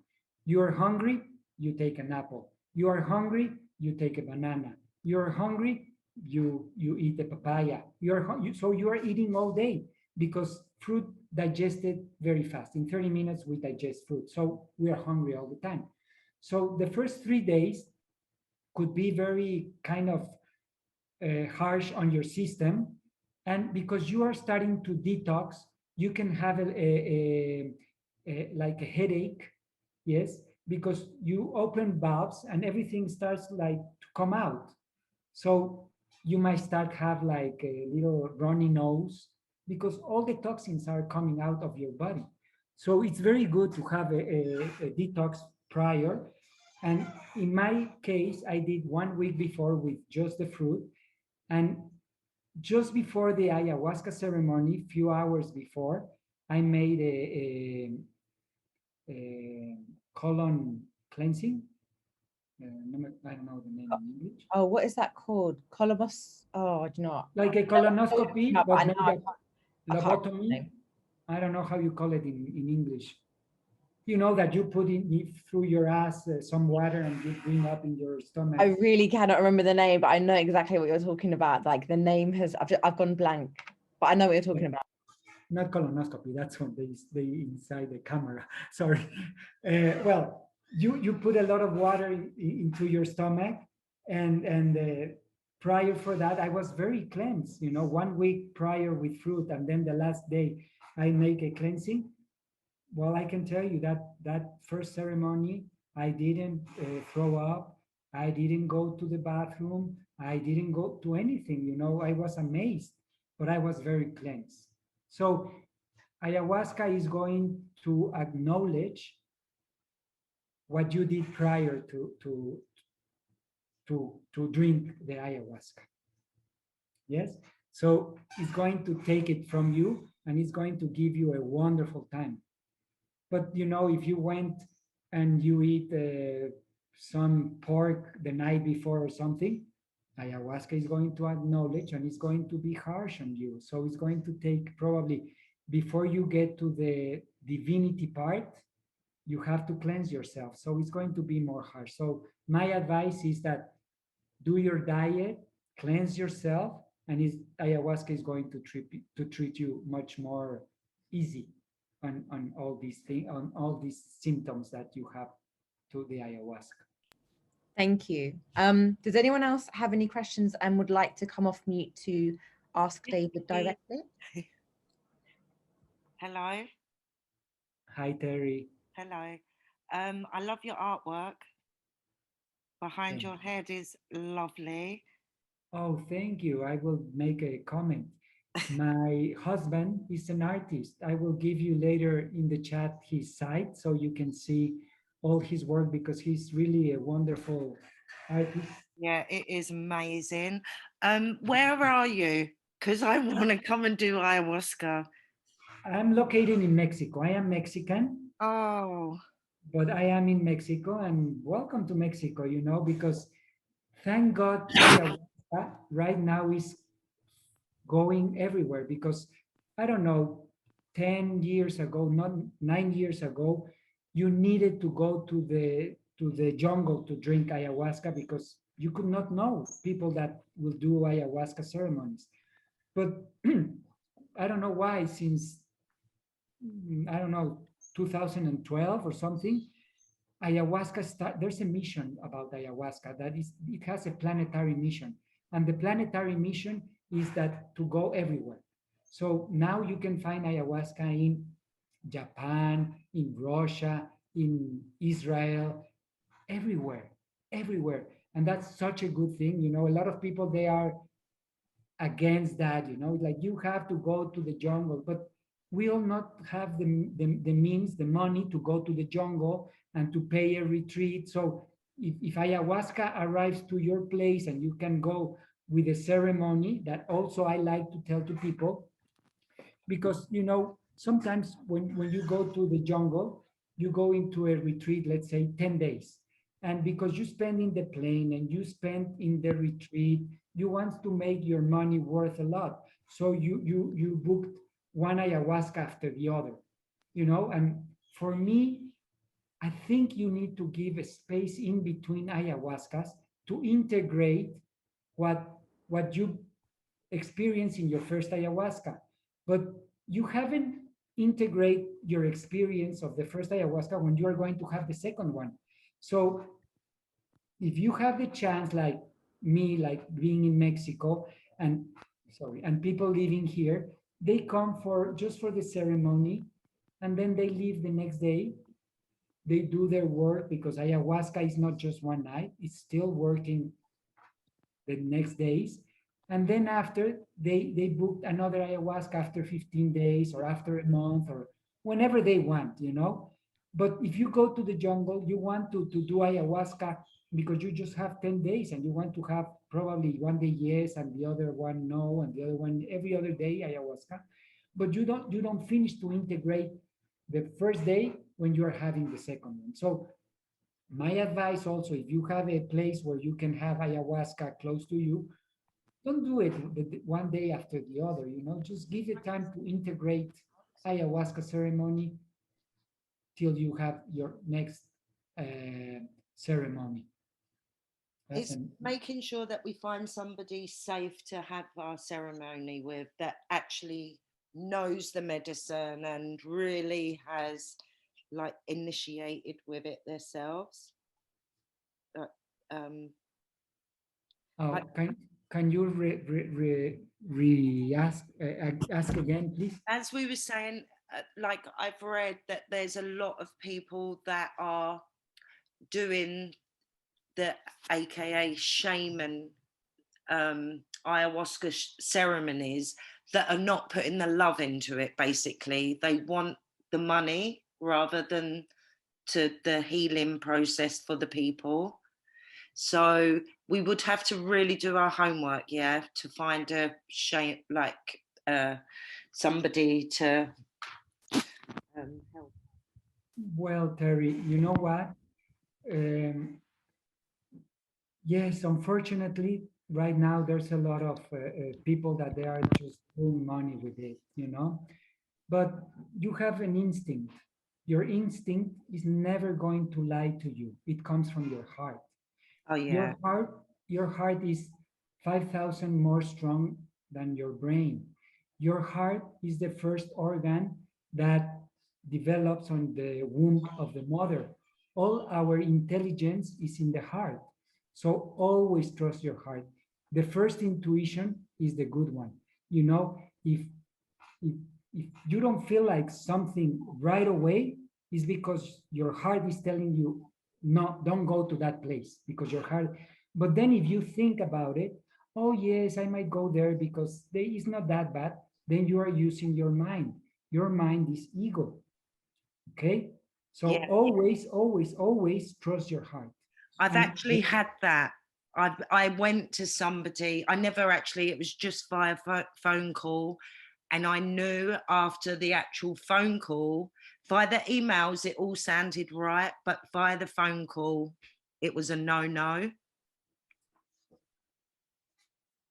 you are hungry, you take an apple. You are hungry, you take a banana. You are hungry, you eat a papaya. So you are eating all day, because fruit digested very fast. In 30 minutes, we digest fruit. So we are hungry all the time. So the first 3 days could be very kind of harsh on your system, and because you are starting to detox, you can have like a headache. Yes, because you open valves and everything starts like to come out. So you might start have like a little runny nose, because all the toxins are coming out of your body. So it's very good to have a detox prior. And in my case, I did 1 week before with just the fruit. And just before the ayahuasca ceremony, few hours before, I made a colon cleansing. I don't know the name in English. Oh, what is that called? Colobus? Oh, do you know what? Like a No, colonoscopy, but but made of I can't remember the lobotomy. name. I don't know how you call it in English. You know that you put in through your ass some water and you bring up in your stomach. I really cannot remember the name, but I know exactly what you're talking about. Like the name I've gone blank, but I know what you're talking about. Not colonoscopy. That's when they inside the camera. Sorry. Well, you put a lot of water into your stomach, and prior for that, I was very cleansed. 1 week prior with fruit, and then the last day I make a cleansing. Well, I can tell you that first ceremony, I didn't throw up. I didn't go to the bathroom. I didn't go to anything. I was amazed, but I was very cleansed. So ayahuasca is going to acknowledge what you did prior to drink the ayahuasca. Yes, so it's going to take it from you and it's going to give you a wonderful time. But if you went and you eat some pork the night before or something, ayahuasca is going to acknowledge and it's going to be harsh on you. So it's going to take probably, before you get to the divinity part, you have to cleanse yourself. So it's going to be more harsh. So my advice is that do your diet, cleanse yourself, and ayahuasca is going to treat you much more easy on all these things, on all these symptoms that you have to the ayahuasca. Thank you. Does anyone else have any questions and would like to come off mute to ask David directly? Hello. Hi, Terry. Hello. I love your artwork. Behind your head is lovely. Oh, thank you. I will make a comment. My husband is an artist. I will give you later in the chat his site so you can see all his work because he's really a wonderful artist. Yeah, it is amazing. Where are you? Because I want to come and do ayahuasca. I'm located in Mexico. I am Mexican. Oh. But I am in Mexico and welcome to Mexico, because thank God ayahuasca right now is going everywhere because I don't know, 10 years ago, not 9 years ago, you needed to go to the jungle to drink ayahuasca because you could not know people that will do ayahuasca ceremonies. But I don't know why, since I don't know, 2012 or something, there's a mission about ayahuasca that it has a planetary mission. And the planetary mission is that to go everywhere. So now you can find ayahuasca in Japan, in Russia, in Israel, everywhere, everywhere. And that's such a good thing. A lot of people, they are against that, like you have to go to the jungle, but we will not have the means, the money to go to the jungle and to pay a retreat. So if ayahuasca arrives to your place and you can go with a ceremony, that also I like to tell to people, because sometimes when you go to the jungle, you go into a retreat, let's say 10 days, and because you spend in the plane and you spend in the retreat, you want to make your money worth a lot, so you booked one ayahuasca after the other, and for me, I think you need to give a space in between ayahuascas to integrate what you experience in your first ayahuasca, but you haven't integrate your experience of the first ayahuasca when you are going to have the second one. So if you have the chance, like me, like being in Mexico, and people living here, they come just for the ceremony, and then they leave the next day. They do their work because ayahuasca is not just one night; it's still working the next days. And then after they booked another ayahuasca after 15 days or after a month or whenever they want. But if you go to the jungle, you want to do ayahuasca because you just have 10 days and you want to have probably one day yes and the other one no and the other one every other day ayahuasca. But you don't finish to integrate the first day when you are having the second one. So my advice also, if you have a place where you can have ayahuasca close to you, don't do it one day after the other, just give it time to integrate ayahuasca ceremony till you have your next ceremony. It's making sure that we find somebody safe to have our ceremony with, that actually knows the medicine and really has like initiated with it themselves. Can you ask again, please? As we were saying, like I've read that there's a lot of people that are doing the AKA shaman ayahuasca ceremonies that are not putting the love into it. Basically, they want the money rather than to the healing process for the people. So we would have to really do our homework, yeah, to find a shape, like somebody to help. Well, Terry, you know what? Yes, unfortunately, right now there's a lot of people that they are just doing money with it, you know. But you have an instinct. Your instinct is never going to lie to you. It comes from your heart. Oh yeah, Your heart, your heart is 5,000 more strong than your brain. Your heart is the first organ that develops on the womb of the mother. All our intelligence is in the heart. So always trust your heart. The first intuition is the good one. You know, if, if you don't feel like something right away, it's because your heart is telling you, no, don't go to that place because your heart. But then if you think about it, oh yes, I might go there because it's not that bad, then you are using your mind. Your mind is ego. Okay? So yeah. always, always, always trust your heart. I've And actually had that. I went to somebody, I never actually, it was just via phone call. And I knew after the actual phone call, via the emails, it all sounded right. But via the phone call, it was a no.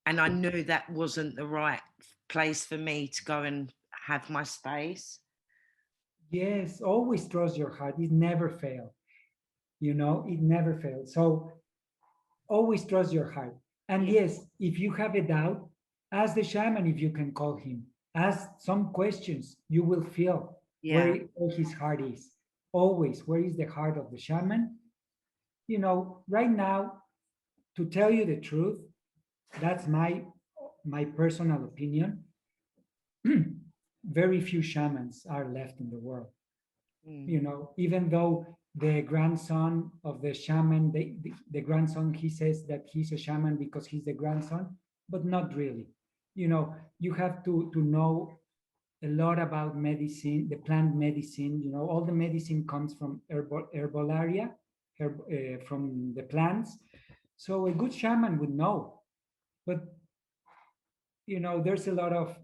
And I knew that wasn't the right place for me to go and have my space. yes, always trust your heart. It never fails. You know, it never fails. So always trust your heart. And Yeah. yes, if you have a doubt, ask the shaman if you can call him. Ask some questions. You will feel Yeah. where his heart is. Always, where is the heart of the shaman? You know, right now, to tell you the truth, that's my personal opinion. Very few shamans are left in the world. Mm. You know, even though the grandson of the shaman, the grandson, he says that he's a shaman because he's the grandson, but not really. You know, you have to know a lot about medicine, the plant medicine. You know, all the medicine comes from herbolaria, from the plants. So a good shaman would know, but you know, there's a lot of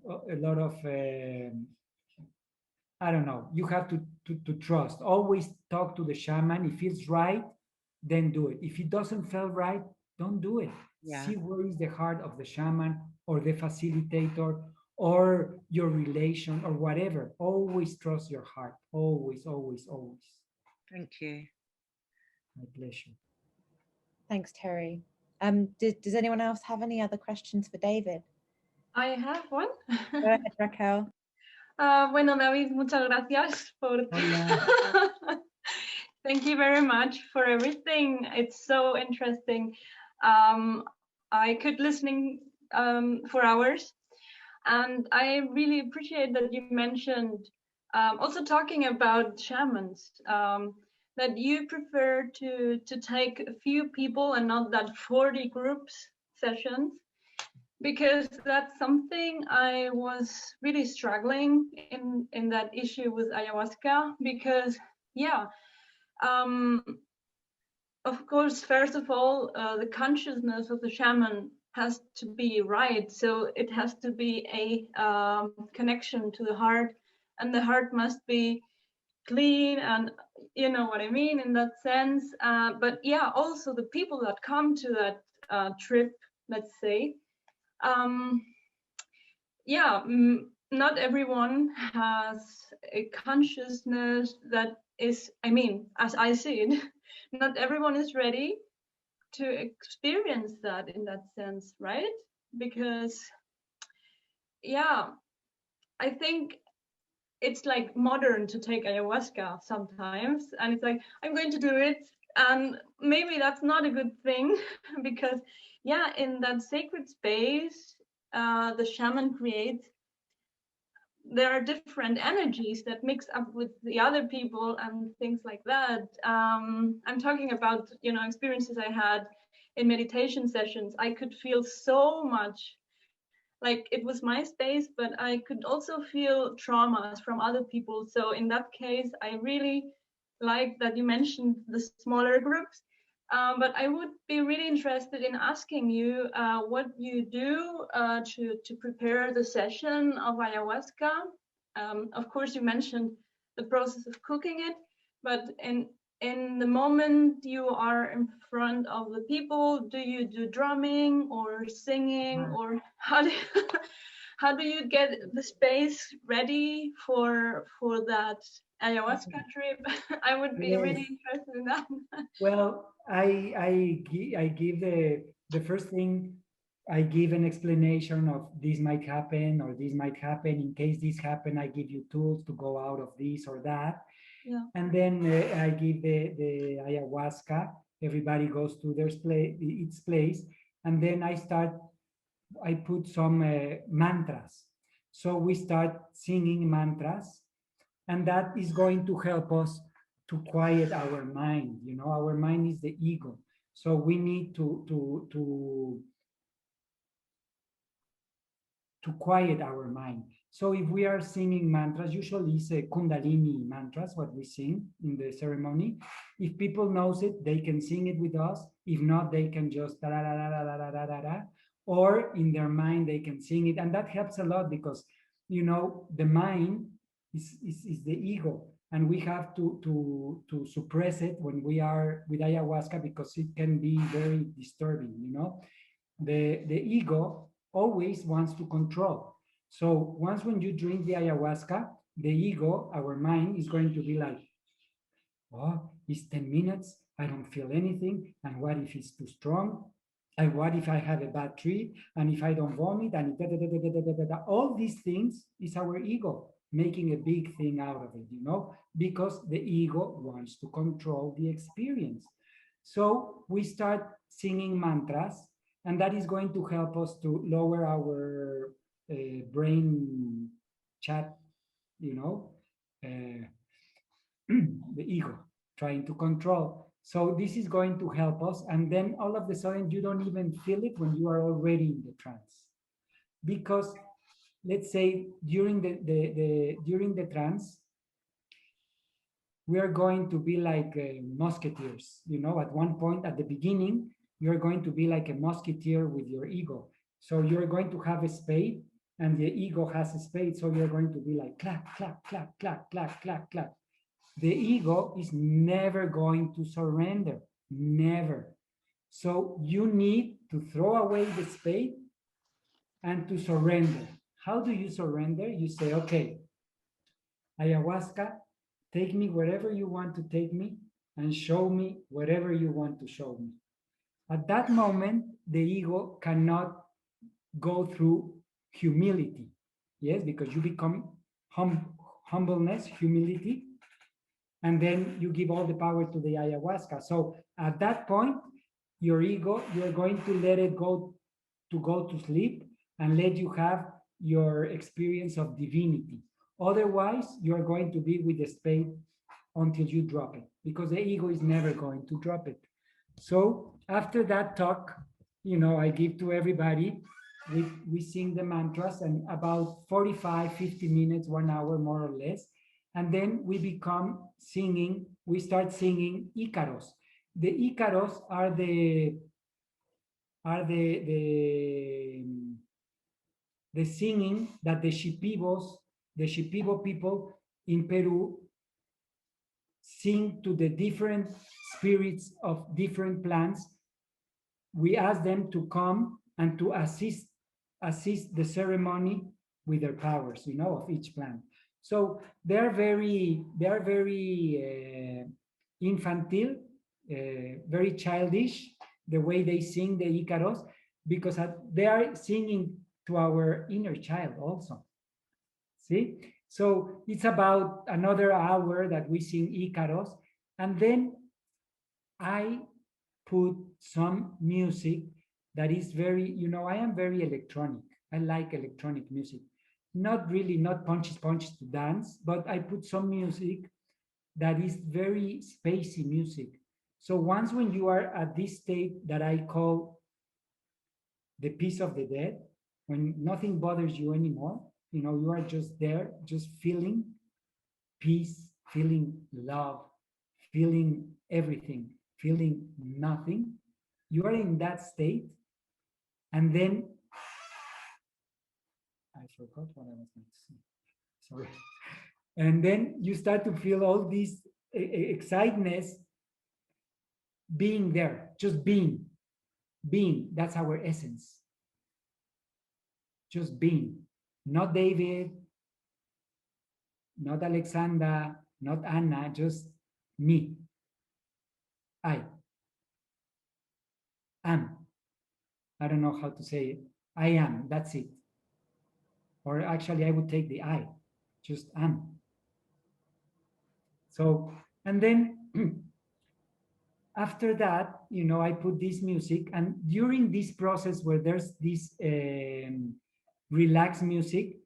I don't know. You have to trust. Always talk to the shaman. If it's right, then do it. If it doesn't feel right, don't do it. Yeah. See where is the heart of the shaman or the facilitator or your relation or whatever. Always trust your heart. Always, always, always. Thank you. My pleasure. Thanks, Terry. Does anyone else have any other questions for David? I have one. Go ahead, Raquel. Bueno, David, muchas gracias por. Thank you very much for everything. It's so interesting. I could listening for hours, and I really appreciate that you mentioned also talking about shamans. That you prefer to take a few people and not that 40 groups sessions, because that's something I was really struggling in that issue with ayahuasca. Because yeah, of course, first of all, the consciousness of the shaman has to be right. So it has to be a connection to the heart, and the heart must be clean, and you know what I mean in that sense. But yeah, also the people that come to that trip, let's say, yeah, not everyone has a consciousness that is, I mean, as I see it, not everyone is ready to experience that in that sense, right? Because yeah, I think it's like modern to take ayahuasca sometimes, and it's like, I'm going to do it, and maybe that's not a good thing because yeah, in that sacred space the shaman creates, there are different energies that mix up with the other people and things like that. I'm talking about, you know, experiences I had in meditation sessions. I could feel so much like it was my space, but I could also feel traumas from other people. So in that case, I really like that you mentioned the smaller groups. But I would be really interested in asking you what you do to prepare the session of ayahuasca. Of course, you mentioned the process of cooking it, but in the moment you are in front of the people, do you do drumming or singing, or how do you, how do you get the space ready for that ayahuasca trip? I would be really Yes. interested in that. Well, I give the first thing, I give an explanation of this might happen or this might happen. In case this happen, I give you tools to go out of this or that. Yeah. And then I give the ayahuasca. Everybody goes to its place, and then I put some mantras. So we start singing mantras, and that is going to help us to quiet our mind. You know, our mind is the ego, so we need to quiet our mind. So if we are singing mantras, usually it's a Kundalini mantras, what we sing in the ceremony. If people knows it, they can sing it with us. If not, they can just da da da da da da da da da, or in their mind they can sing it, and that helps a lot because you know the mind is the ego, and we have to suppress it when we are with ayahuasca because it can be very disturbing. You know, the ego always wants to control. So once when you drink the ayahuasca, the ego, our mind, is going to be like, oh, it's 10 minutes, I don't feel anything, and what if it's too strong? And what if I have a bad trip? And if I don't vomit? And da, da, da, da, da, da, da, da. All these things is our ego making a big thing out of it, you know, because the ego wants to control the experience. So we start singing mantras, and that is going to help us to lower our brain chat, you know, the ego trying to control. So this is going to help us, and then all of a sudden you don't even feel it when you are already in the trance, because let's say during the trance we are going to be like musketeers. You know, at one point at the beginning, you're going to be like a musketeer with your ego. So you're going to have a spade, and the ego has a spade. So you're going to be like clap, clap, clap, clap, clap, clap, clap. The ego is never going to surrender, never. So you need to throw away the spade and to surrender. How do you surrender? You say, okay, ayahuasca, take me wherever you want to take me and show me whatever you want to show me. At that moment, the ego cannot go through humility. Yes, because you become humbleness, humility, and then you give all the power to the ayahuasca. So at that point, your ego, you're going to let it go to sleep and let you have your experience of divinity. Otherwise, you're going to be with the spade until you drop it, because the ego is never going to drop it. So after that talk, you know, I give to everybody, we sing the mantras, and about 45, 50 minutes, 1 hour more or less. And then we start singing Icaros. The Icaros are the singing that the Shipibo people in Peru sing to the different spirits of different plants. We ask them to come and to assist the ceremony with their powers, you know, of each plant. So they're very infantile, very childish, the way they sing the Icaros, because they are singing to our inner child also. See? So it's about another hour that we sing Icaros, and then I put some music that is very, you know, I am very electronic. I like electronic music. Not really, not punches to dance, but I put some music that is very spacey music. So once when you are at this state that I call the peace of the dead, when nothing bothers you anymore, you know, you are just there, just feeling peace, feeling love, feeling everything, feeling nothing. You are in that state, and then I forgot what I was going to say. Sorry. And then you start to feel all this excitement being there, just being. That's our essence. Just being. Not David, not Alexandra, not Anna, just me. I am. I don't know how to say it. I am. That's it. Or actually, I would take the I. Just am. So, and then after that, you know, I put this music, and during this process where there's this relaxed music,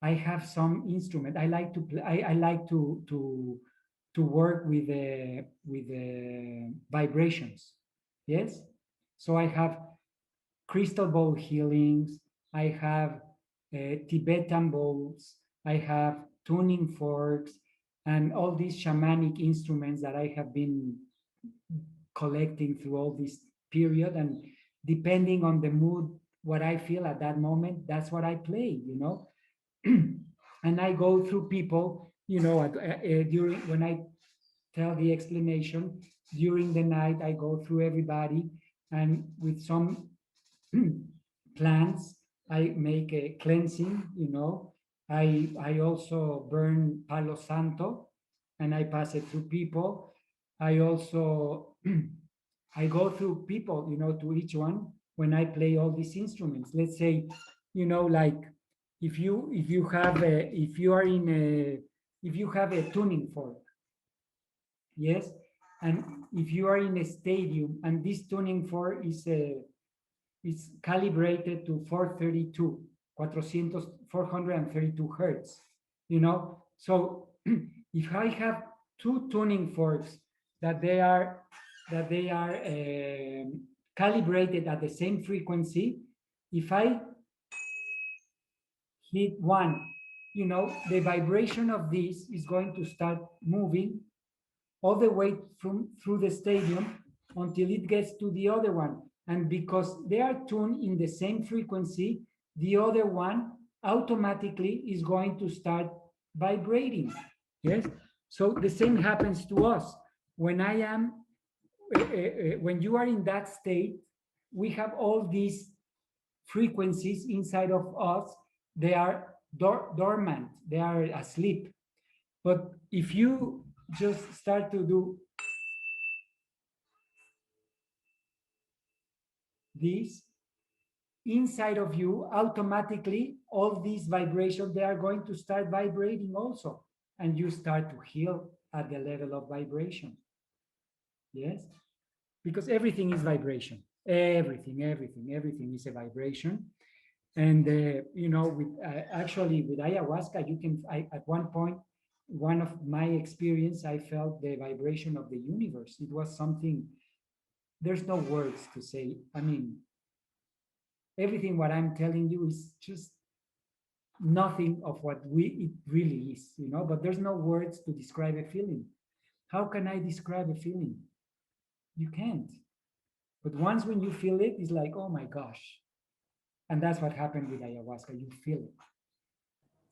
I have some instrument. I like to play. I like to work with vibrations. Yes. So I have crystal ball healings. I have Tibetan bowls. I have tuning forks and all these shamanic instruments that I have been collecting through all this period. And depending on the mood, what I feel at that moment, that's what I play, you know. And I go through people, you know, during when I tell the explanation during the night, I go through everybody, and with some plants, I make a cleansing, you know. I also burn Palo Santo, and I pass it through people. I also I go through people, you know, to each one when I play all these instruments. Let's say, you know, like if you have a if you are in a if you have a tuning fork, yes, and if you are in a stadium and this tuning fork is calibrated to 432 432 hertz, you know. So if I have two tuning forks that they are calibrated at the same frequency, if I hit one, you know, the vibration of this is going to start moving all the way through the stadium until it gets to the other one. And because they are tuned in the same frequency, the other one automatically is going to start vibrating. Yes. So the same happens to us. When I am, when you are in that state, we have all these frequencies inside of us. They are dormant, they are asleep. But if you just start to do this inside of you, automatically all these vibrations, they are going to start vibrating also, and you start to heal at the level of vibration. Yes, because everything is vibration. Everything is a vibration. And you know, with actually with ayahuasca, you can at one point, one of my experience, I felt the vibration of the universe. It was something, there's no words to say. I mean, everything what I'm telling you is just nothing of what it really is, you know, but there's no words to describe a feeling. How can I describe a feeling? You can't. But once when you feel it, it's like, oh my gosh. And that's what happened with ayahuasca. You feel it.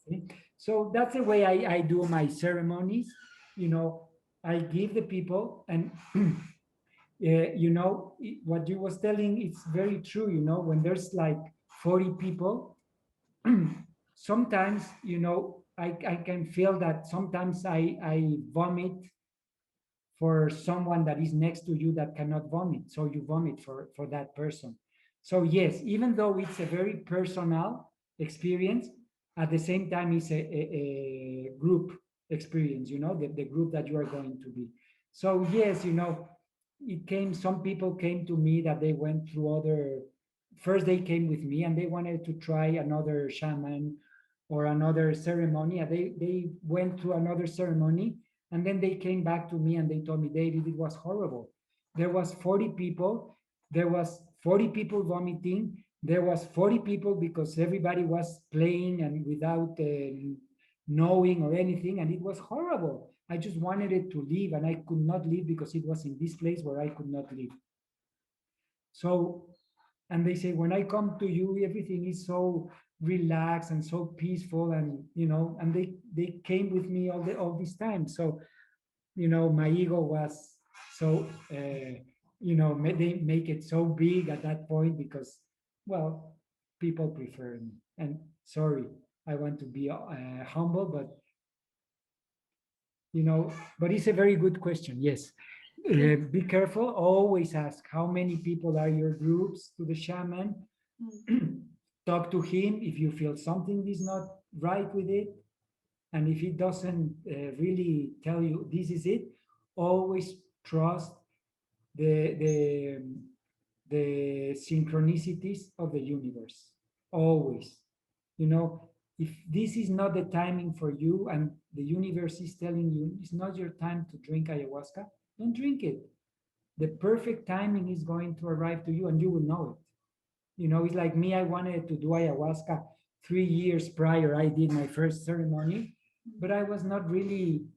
See? So that's the way I do my ceremonies. You know, I give the people, and you know, what you was telling, it's very true. You know, when there's like 40 people, sometimes, you know, I can feel that sometimes I vomit for someone that is next to you that cannot vomit. So you vomit for that person. So yes, even though it's a very personal experience, at the same time it's a group experience, you know, the group that you are going to be. So yes, you know, some people came to me that they went through first they came with me and they wanted to try another shaman or another ceremony. And they went through another ceremony, and then they came back to me and they told me, David, it was horrible. There was 40 people. There was 40 people vomiting. There was 40 people because everybody was playing and without knowing or anything, and it was horrible. I just wanted it to leave, and I could not leave because it was in this place where I could not leave. So, and they say, when I come to you, everything is so relaxed and so peaceful, and and they came with me all this time. So, my ego was so they make it so big at that point because, well, people prefer me. And sorry, I want to be humble, but but it's a very good question. Yes. Be careful. Always ask how many people are your groups to the shaman. Talk to him if you feel something is not right with it. And if he doesn't really tell you this is it, always trust the the synchronicities of the universe. Always. If this is not the timing for you and the universe is telling you it's not your time to drink ayahuasca, don't drink it. The perfect timing is going to arrive to you and you will know it. It's like me, I wanted to do ayahuasca 3 years prior. I did my first ceremony, but I was not really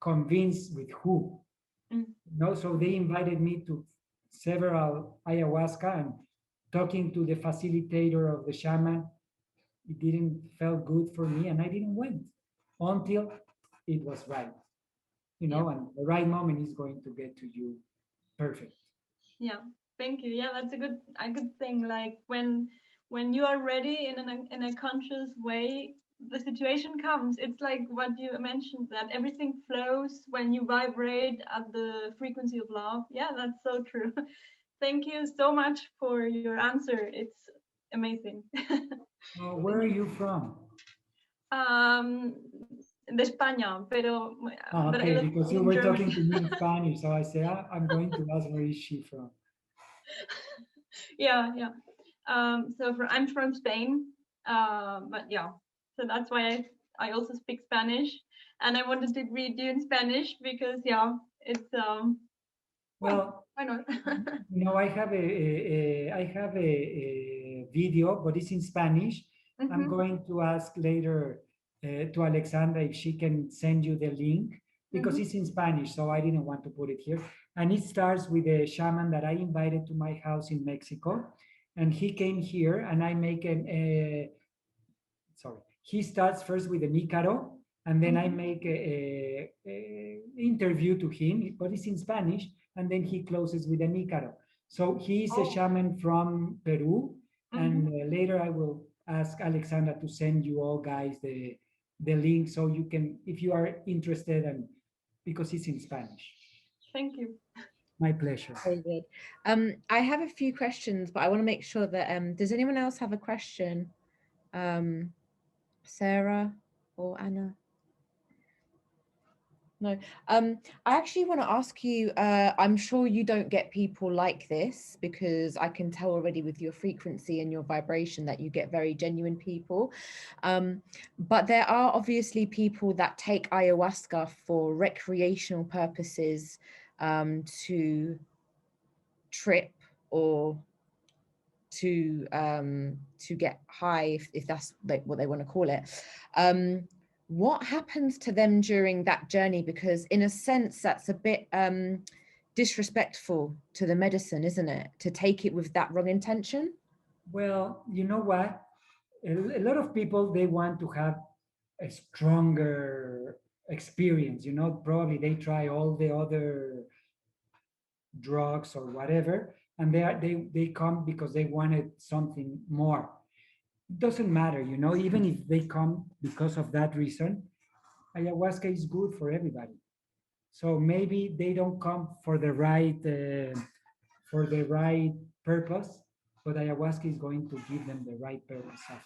convinced with who. So they invited me to several ayahuasca, and talking to the facilitator of the shaman, it didn't felt good for me, and I didn't went until it was right. And the right moment is going to get to you perfect. Yeah, thank you. Yeah, that's a good thing. Like when you are ready in a conscious way, the situation comes. It's like what you mentioned, that everything flows when you vibrate at the frequency of love. Yeah, that's so true. Thank you so much for your answer. It's amazing. Where are you from? De España, pero but I Okay, live because you in were Germany. talking to me in Spanish, so I say I'm going to ask where is she from. Yeah. So I'm from Spain, but yeah, so that's why I also speak Spanish, and I wanted to read you in Spanish because it's well, why not? I have a video, but it's in Spanish. I'm going to ask later to Alexandra if she can send you the link because it's in Spanish, so I didn't want to put it here. And it starts with a shaman that I invited to my house in Mexico, and he came here, and I make he starts first with an Icaro, and then I make a interview to him, but it's in Spanish, and then he closes with an Icaro. So he's a shaman from Peru, and later I will ask Alexandra to send you all guys the link so you can, if you are interested, and because it's in Spanish. Thank you. My pleasure. Very good. I have a few questions, but I want to make sure that does anyone else have a question? Sarah or Anna? No. I actually want to ask you, I'm sure you don't get people like this because I can tell already with your frequency and your vibration that you get very genuine people. But there are obviously people that take ayahuasca for recreational purposes, to trip or to get high, if that's like what they want to call it. What happens to them during that journey? Because in a sense, that's a bit disrespectful to the medicine, isn't it? To take it with that wrong intention? Well, you know what? A lot of people, they want to have a stronger experience. Probably they try all the other drugs or whatever, and they come because they wanted something more. It doesn't matter, even if they come because of that reason, ayahuasca is good for everybody. So maybe they don't come for the right purpose, but ayahuasca is going to give them the right purpose after.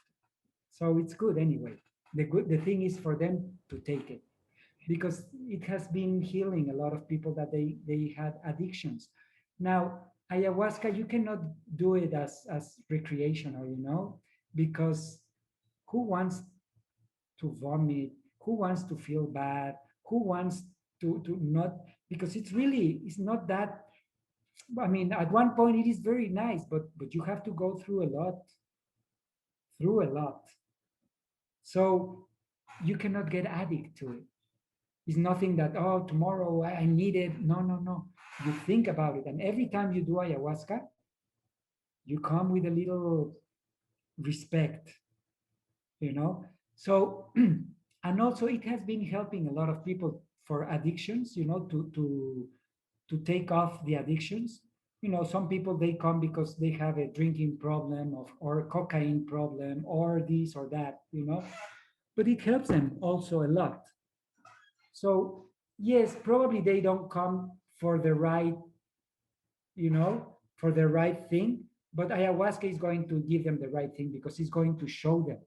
So it's good anyway. The thing is for them to take it, because it has been healing a lot of people that they had addictions. Now, ayahuasca, you cannot do it as recreational, because who wants to vomit? Who wants to feel bad? Who wants to not? Because it's not that I mean, at one point it is very nice, but you have to go through a lot. So you cannot get addict to it. It's nothing that, oh, tomorrow I need it. No, no, no. You think about it. And every time you do ayahuasca, you come with a little respect, you know? So, and also it has been helping a lot of people for addictions, to take off the addictions. Some people, they come because they have a drinking problem or a cocaine problem or this or that, but it helps them also a lot. So yes, probably they don't come for the right, for the right thing, but ayahuasca is going to give them the right thing because it's going to show them.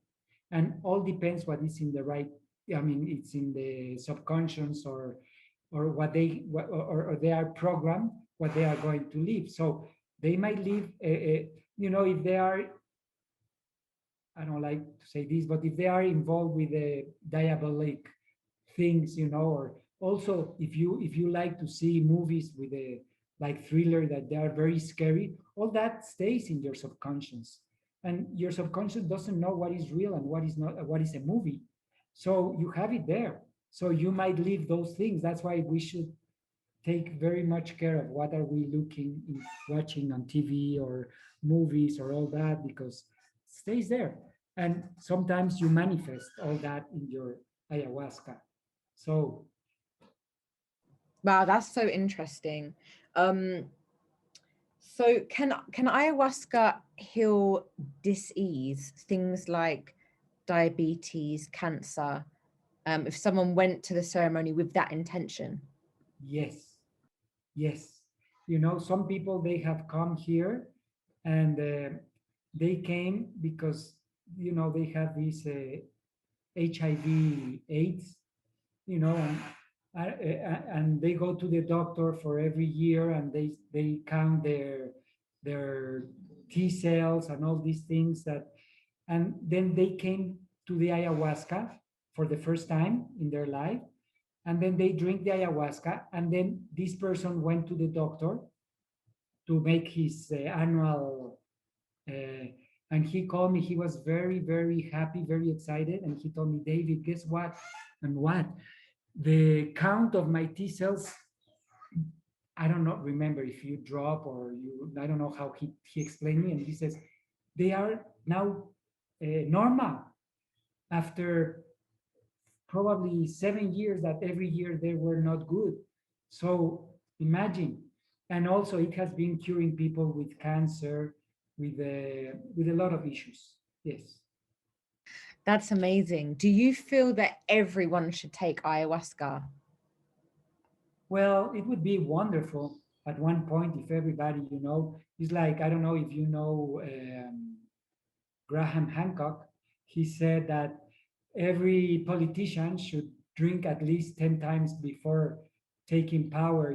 And all depends what is in the right, I mean, it's in the subconscious or what they or they are programmed what they are going to live. So they might live, if they are, I don't like to say this, but if they are involved with the diabolic things, or also if you like to see movies with a like thriller that they are very scary, all that stays in your subconscious, and your subconscious doesn't know what is real and what is not, what is a movie. So you have it there. So you might live those things. That's why we should take very much care of what are we watching on TV or movies or all that, because it stays there. And sometimes you manifest all that in your ayahuasca. So Wow, that's so interesting. So can ayahuasca heal disease, things like diabetes, cancer, if someone went to the ceremony with that intention? yes, yes. Some people, they have come here and they came because, they have this HIV AIDS, and they go to the doctor for every year, and they count their T cells and all these things and then they came to the ayahuasca for the first time in their life, and then they drink the ayahuasca, and then this person went to the doctor to make his annual uh, and he called me. He was very, very happy, very excited, and he told me, David, guess what? And what? The count of my T cells, I don't know, remember if you drop or I don't know how he explained me. And he says, they are now normal after probably 7 years that every year they were not good. So imagine. And also it has been curing people with cancer, with a lot of issues. Yes. That's amazing. Do you feel that everyone should take ayahuasca? Well, it would be wonderful at one point if everybody, it's like, I don't know if you know Graham Hancock. He said that every politician should drink at least 10 times before taking power,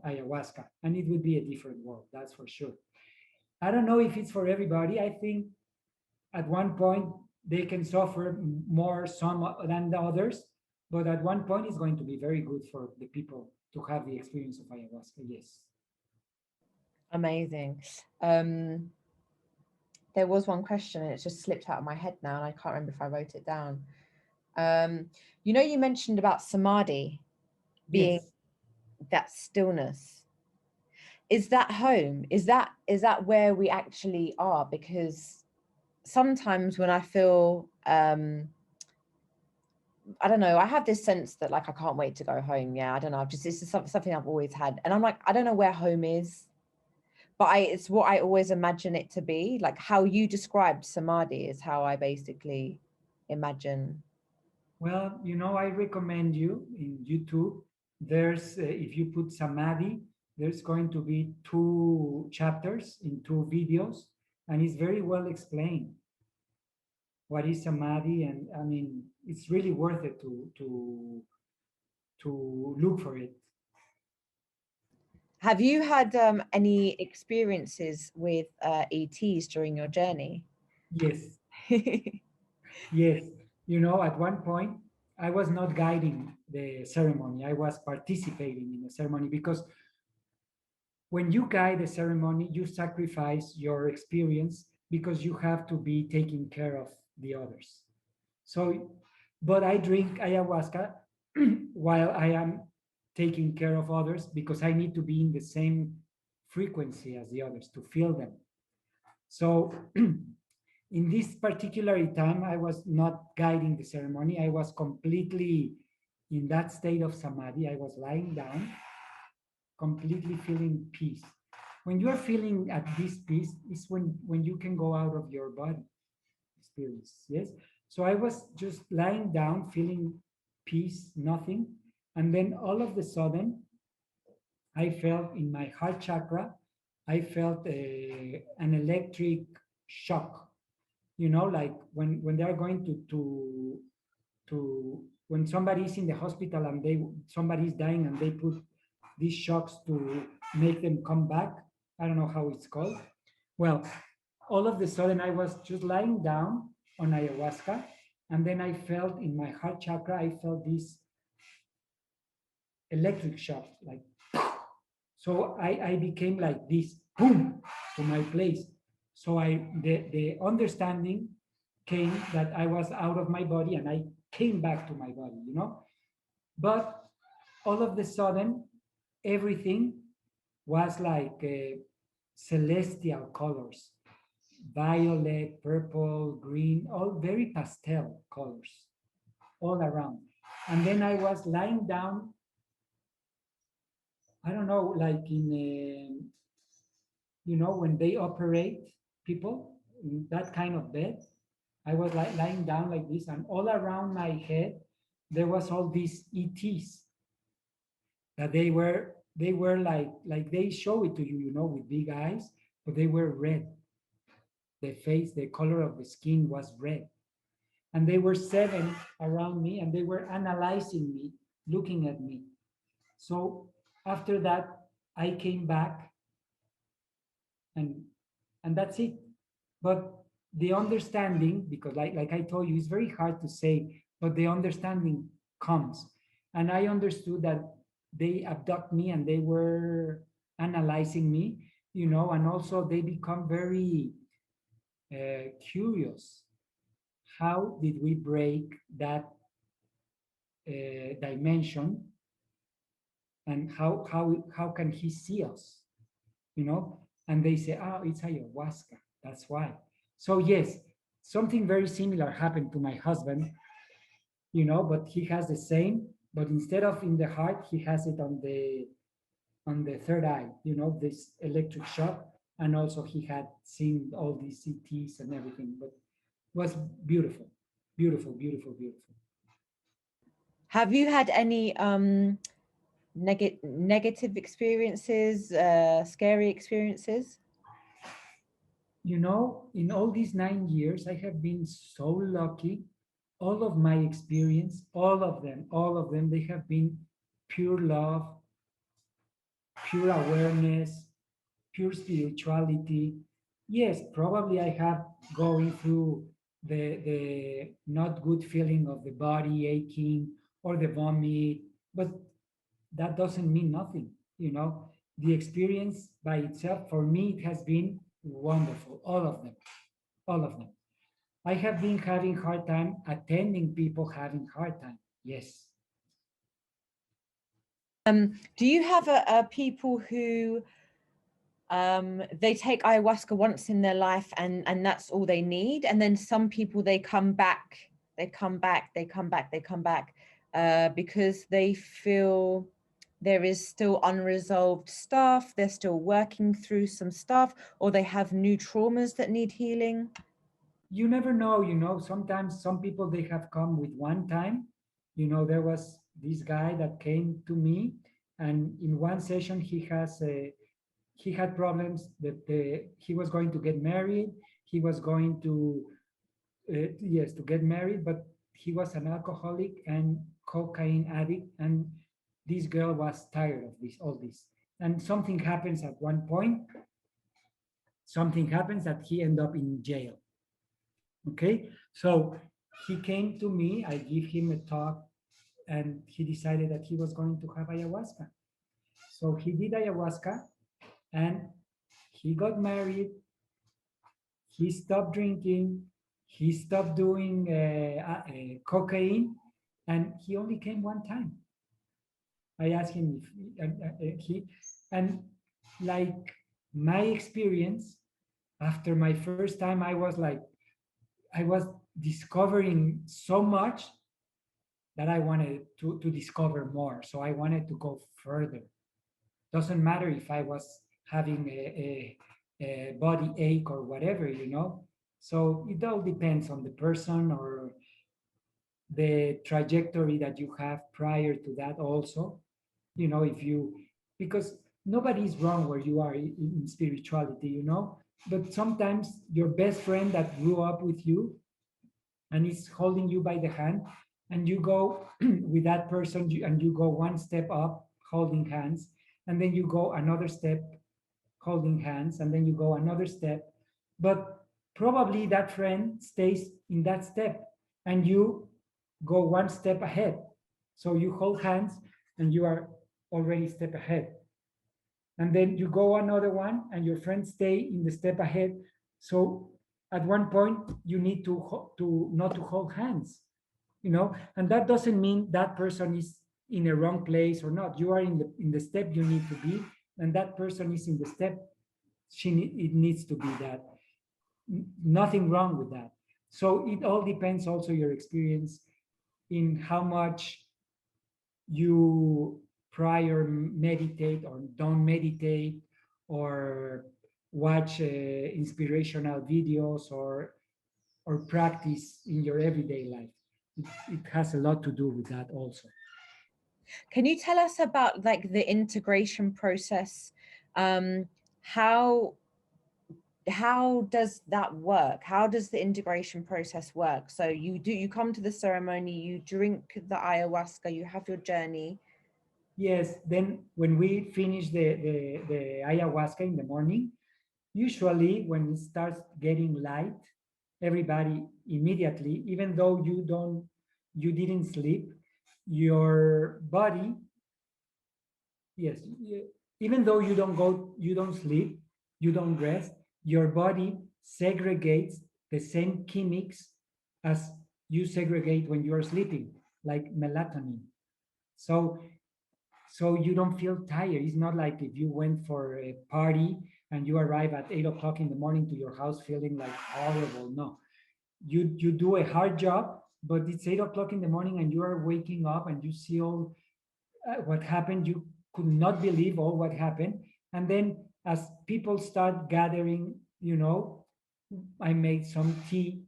ayahuasca, and it would be a different world, that's for sure. I don't know if it's for everybody. I think at one point they can suffer more some than the others, but at one point it's going to be very good for the people to have the experience of ayahuasca. Yes. Amazing. There was one question and it's just slipped out of my head now, and I can't remember if I wrote it down. You mentioned about samadhi being Yes. that stillness. Is that home? Is that where we actually are? Because sometimes when I feel I don't know, I have this sense that like I can't wait to go home. Yeah, I don't know. This is something I've always had, and I'm like, I don't know where home is, but it's what I always imagine it to be. Like how you described samadhi is how I basically imagine. Well, I recommend you in YouTube. There's, if you put samadhi, there's going to be 2 chapters in 2 videos, and it's very well explained what is samadhi, and I mean, it's really worth it to look for it. Have you had any experiences with ETs during your journey? Yes. Yes. At one point, I was not guiding the ceremony. I was participating in the ceremony because when you guide the ceremony, you sacrifice your experience because you have to be taking care of the others. So, but I drink ayahuasca while I am taking care of others because I need to be in the same frequency as the others to feel them. So, in this particular time, I was not guiding the ceremony. I was completely in that state of samadhi. I was lying down, completely feeling peace. When you are feeling at this peace, is when you can go out of your body experience. Yes. So I was just lying down, feeling peace, nothing. And then all of a sudden, I felt in my heart chakra, I felt an electric shock. You know, like when they are going to when somebody is in the hospital and somebody is dying and they put these shocks to make them come back. I don't know how it's called. Well, all of a sudden I was just lying down on ayahuasca, and then I felt in my heart chakra, I felt this electric shock, like so I became like this, boom, to my place. So the understanding came that I was out of my body and I came back to my body, you know. But all of a sudden, everything was like celestial colors, violet, purple, green, all very pastel colors all around. And then I was lying down, I don't know, like in a, you know, when they operate people in that kind of bed, I was like lying down like this, and all around my head there was all these ETs that they were like they show it to you, you know, with big eyes, but they were red. The face, the color of the skin was red, and they were 7 around me, and they were analyzing me, looking at me. So after that, I came back, and that's it. But the understanding, because like I told you, it's very hard to say, but the understanding comes. And I understood that they abduct me and they were analyzing me, you know, and also they become very curious. How did we break that dimension, and how can he see us, you know? And they say, oh, it's ayahuasca, that's why. So yes, something very similar happened to my husband, you know, but he has the same, but instead of in the heart, he has it on the third eye, you know, this electric shock. And also he had seen all these CTs and everything, but it was beautiful, beautiful, beautiful, beautiful. Have you had any negative experiences, scary experiences? You know, in all these 9 years, I have been so lucky. All of my experience, all of them, they have been pure love, pure awareness, pure spirituality. Yes, probably I have going through the not good feeling of the body aching or the vomit, but that doesn't mean nothing, you know. The experience by itself, for me, it has been wonderful. All of them, all of them. I have been having hard time attending people having hard time. Yes. Do you have a people who they take ayahuasca once in their life and that's all they need, and then some people they come back because they feel there is still unresolved stuff, they're still working through some stuff, or they have new traumas that need healing? You never know, you know. Sometimes some people, they have come with one time. You know, there was this guy that came to me, and in one session he had problems that he was going to get married. He was going to yes, to get married, but he was an alcoholic and cocaine addict, and this girl was tired of this, all this. And something happens at one point. Something happens that he ended up in jail. Okay, so he came to me. I give him a talk, and he decided that he was going to have ayahuasca. So he did ayahuasca, And he got married, he stopped drinking, he stopped doing cocaine, and he only came one time. I asked him if and like my experience after my first time, I was discovering so much that I wanted to discover more. So I wanted to go further. Doesn't matter if I was having a body ache or whatever, you know. So it all depends on the person or the trajectory that you have prior to that also. You know, if you, because nobody is wrong where you are in spirituality, you know, but sometimes your best friend that grew up with you and is holding you by the hand, and you go with that person and you go one step up holding hands, and then you go another step holding hands, and then you go another step, but probably that friend stays in that step and you go one step ahead. So you hold hands and you are already step ahead, and then you go another one and your friends stay in the step ahead. So at one point you need to not to hold hands, you know, and that doesn't mean that person is in a wrong place or not. You are in the step you need to be, and that person is in the step it needs to be. That nothing wrong with that. So it all depends also your experience in how much you prior meditate or don't meditate, or watch inspirational videos, or practice in your everyday life. It has a lot to do with that also. Can you tell us about like the integration process? How does that work? How does the integration process work? So you come to the ceremony, you drink the ayahuasca, you have your journey. Yes, then when we finish the ayahuasca in the morning, usually when it starts getting light, everybody immediately, even though you didn't sleep, your body, yes, even though you don't sleep, you don't rest, your body segregates the same chemics as you segregate when you are sleeping, like melatonin. So you don't feel tired. It's not like if you went for a party and you arrive at 8 o'clock in the morning to your house feeling like horrible. No, you do a hard job, but it's 8 o'clock in the morning and you are waking up and you see all what happened. You could not believe all what happened. And then as people start gathering, you know, I made some tea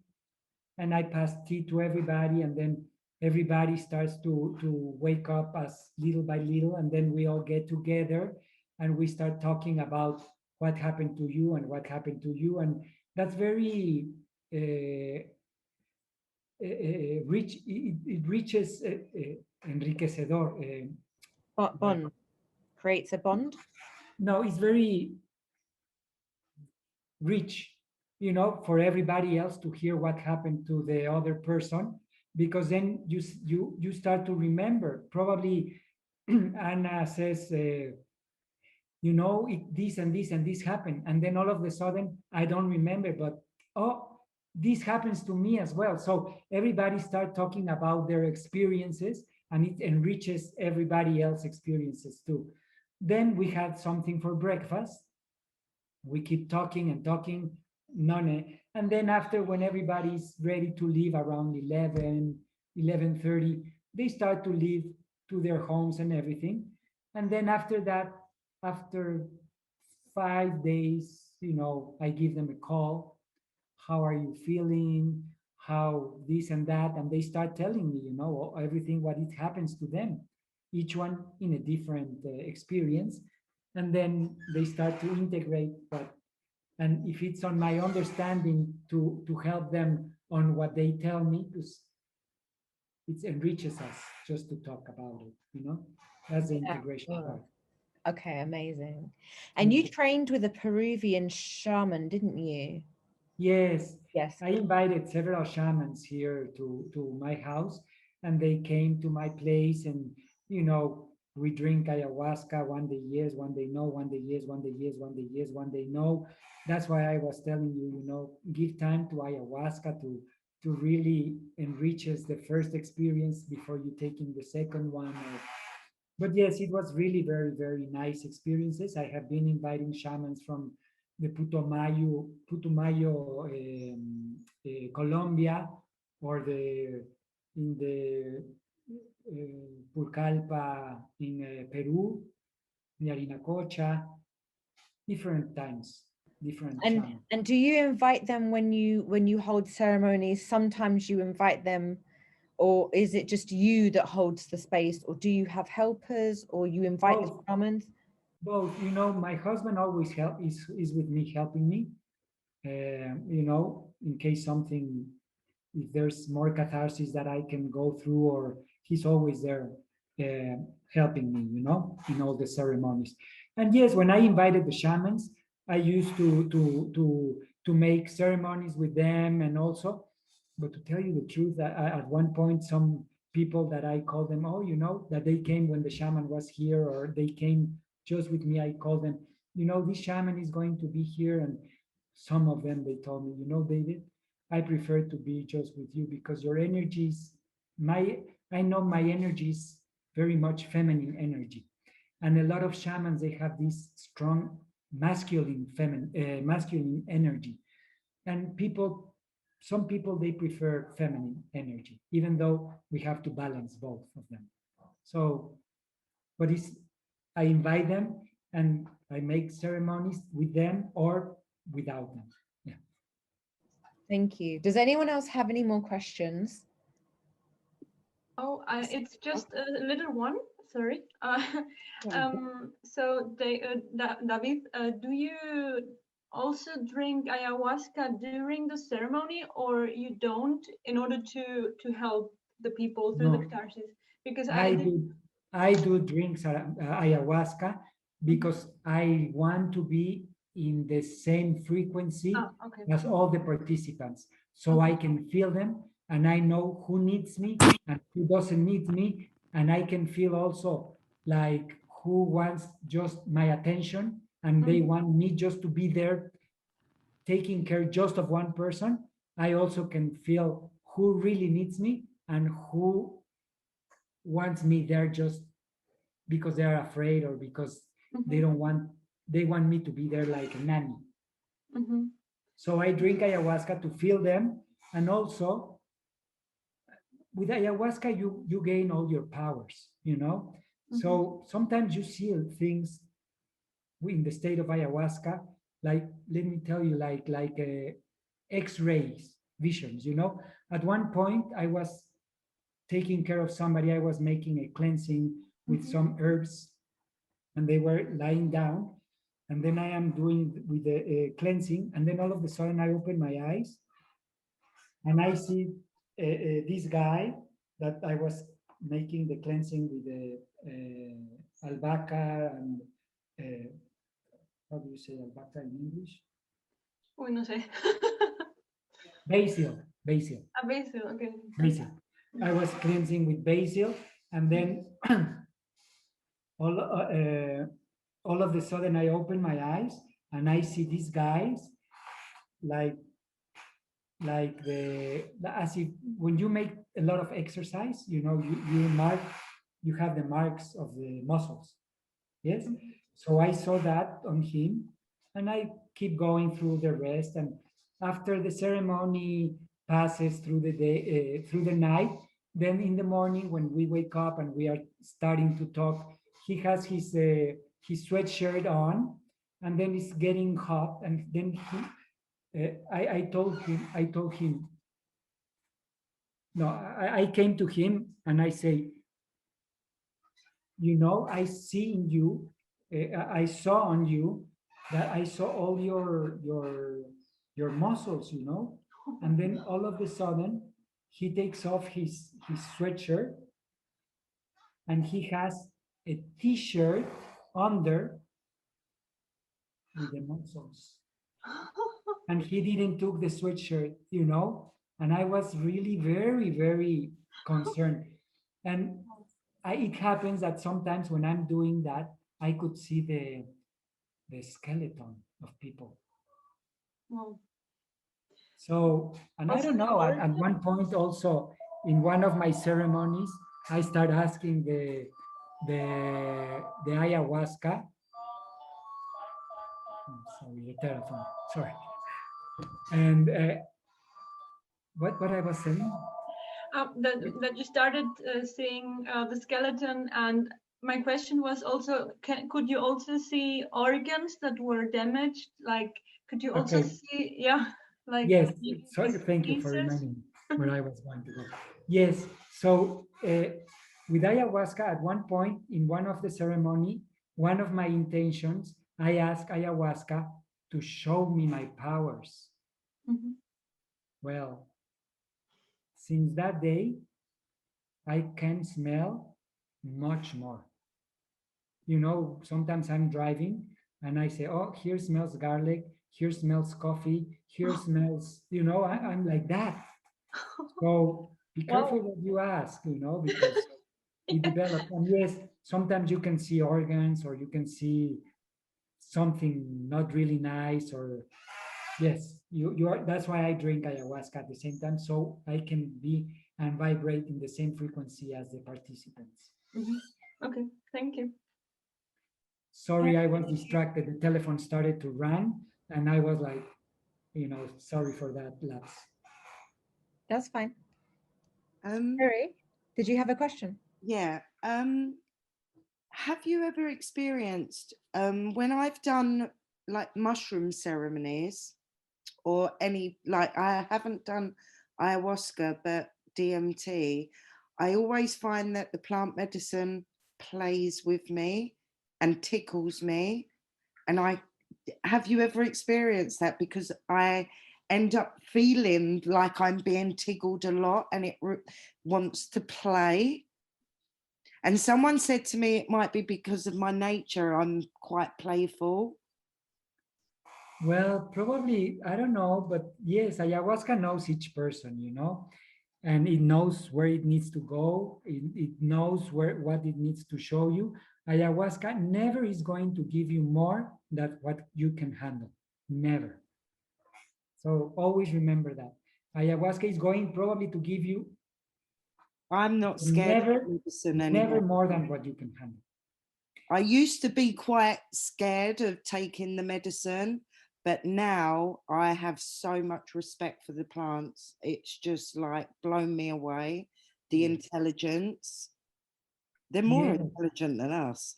and I passed tea to everybody, and then everybody starts to wake up as little by little, and then we all get together and we start talking about what happened to you and what happened to you, and that's very rich. It reaches enriquecedor. Bond creates a bond. No, it's very rich, you know, for everybody else to hear what happened to the other person, because then you start to remember. Probably Anna says, you know, this and this and this happened, and then all of a sudden I don't remember, but oh, this happens to me as well. So everybody start talking about their experiences, and it enriches everybody else's experiences too. Then we had something for breakfast. We keep talking and talking, none, and then after, when everybody's ready to leave around 11:30, they start to leave to their homes and everything. And then after that, after 5 days, you know, I give them a call. How are you feeling? How this and that? And they start telling me, you know, everything what it happens to them, each one in a different experience. And then they start to integrate what, and if it's on my understanding to help them on what they tell me, because it enriches us just to talk about it, you know. That's the integration part. Okay, amazing. And you trained with a Peruvian shaman, didn't you? Yes. Yes. I invited several shamans here to my house, and they came to my place, and you know, We drink ayahuasca, one day yes, one day no, one day yes, one day yes, one day yes, one day no. That's why I was telling you, give time to ayahuasca to really enriches the first experience before you taking the second one. But yes, it was really very, very nice experiences. I have been inviting shamans from the Putumayo, Colombia, or in the Purcalpa in Peru, near Inacocha, different times, different shamans. And do you invite them when you hold ceremonies? Sometimes you invite them, or is it just you that holds the space, or do you have helpers, or you invite the shamans? Both. My husband always is with me, helping me. In case something, if there's more catharsis that I can go through, or he's always there helping me, in all the ceremonies. And yes, when I invited the shamans, I used to make ceremonies with them, and also, but to tell you the truth, at one point, some people that I call them, oh, that they came when the shaman was here, or they came just with me, I call them, this shaman is going to be here. And some of them, they told me, David, I prefer to be just with you, because your energies, I know my energy is very much feminine energy. And a lot of shamans, they have this strong masculine energy. And some people, they prefer feminine energy, even though we have to balance both of them. So, but I invite them, and I make ceremonies with them or without them. Yeah. Thank you. Does anyone else have any more questions? Oh, it's just a little one. Sorry. So David, do you also drink ayahuasca during the ceremony, or you don't, in order to help the people through the catharsis? Because I do drink ayahuasca because I want to be in the same frequency as all the participants, so I can feel them, and I know who needs me and who doesn't need me, and I can feel also like who wants just my attention, and they want me just to be there taking care just of one person. I also can feel who really needs me and who wants me there just because they're afraid, or because they want me to be there like a nanny. So I drink ayahuasca to feel them. And also with ayahuasca, you gain all your powers, so sometimes you see things in the state of ayahuasca, like, let me tell you, like x-rays visions. At one point, I was taking care of somebody. I was making a cleansing with some herbs, and they were lying down, and then I am doing with the cleansing, and then all of a sudden I open my eyes, and I see this guy that I was making the cleansing with the albahaca and how do you say albahaca in English? Uy, no sé. Basil. Basil, okay. Basil. I was cleansing with basil, and then all of a sudden I open my eyes, and I see these guys like as if when you make a lot of exercise, you have the marks of the muscles. Yes. So I saw that on him, and I keep going through the rest. And after the ceremony passes through the day, through the night, then in the morning when we wake up and we are starting to talk, he has his sweatshirt on, and then it's getting hot, and then I told him, no, I came to him and I say, I see in you, I saw on you that I saw all your muscles, and then all of a sudden he takes off his sweatshirt, and he has a t-shirt under with the muscles. And he didn't took the sweatshirt, and I was really very, very concerned. And it happens that sometimes when I'm doing that, I could see the skeleton of people. Well, So, and I also don't the know, at organ. one point also in one of my ceremonies, I start asking the ayahuasca. Sorry, the telephone. Sorry. And what I was saying? That you started seeing the skeleton, and my question was also, could you also see organs that were damaged? Like, could you also Okay. see, yeah, like Yes. Sorry. Thank you for pieces? reminding me where I was going to go. Yes. So with ayahuasca, at one point in one of the ceremony, one of my intentions, I asked ayahuasca to show me my powers. Mm-hmm. Well, since that day, I can smell much more. You know, sometimes I'm driving and I say, oh, here smells garlic, here smells coffee, here smells, you know, I'm like that. So be careful Wow. what you ask, you know, because it develops. And yes, sometimes you can see organs or you can see something not really nice or yes, you are, that's why I drink ayahuasca at the same time, so I can be and vibrate in the same frequency as the participants. Mm-hmm. Okay, thank you. Sorry, I was distracted. The telephone started to ring and I was like, you know, sorry for that lapse. That's fine. Mary, did you have a question? Yeah. Have you ever experienced when I've done like mushroom ceremonies or any, like I haven't done ayahuasca, but DMT, I always find that the plant medicine plays with me and tickles me. And have you ever experienced that? Because I end up feeling like I'm being tickled a lot and it wants to play. And someone said to me, it might be because of my nature, I'm quite playful. Well, probably, I don't know, but yes, ayahuasca knows each person, you know, and it knows where it needs to go. It knows what it needs to show you. Ayahuasca never is going to give you more than what you can handle. Never. So always remember that. Ayahuasca is going probably to give you I'm not scared of medicine never anymore. more than what you can handle. I used to be quite scared of taking the medicine, but now I have so much respect for the plants. It's just like blown me away. The intelligence. They're more intelligent than us.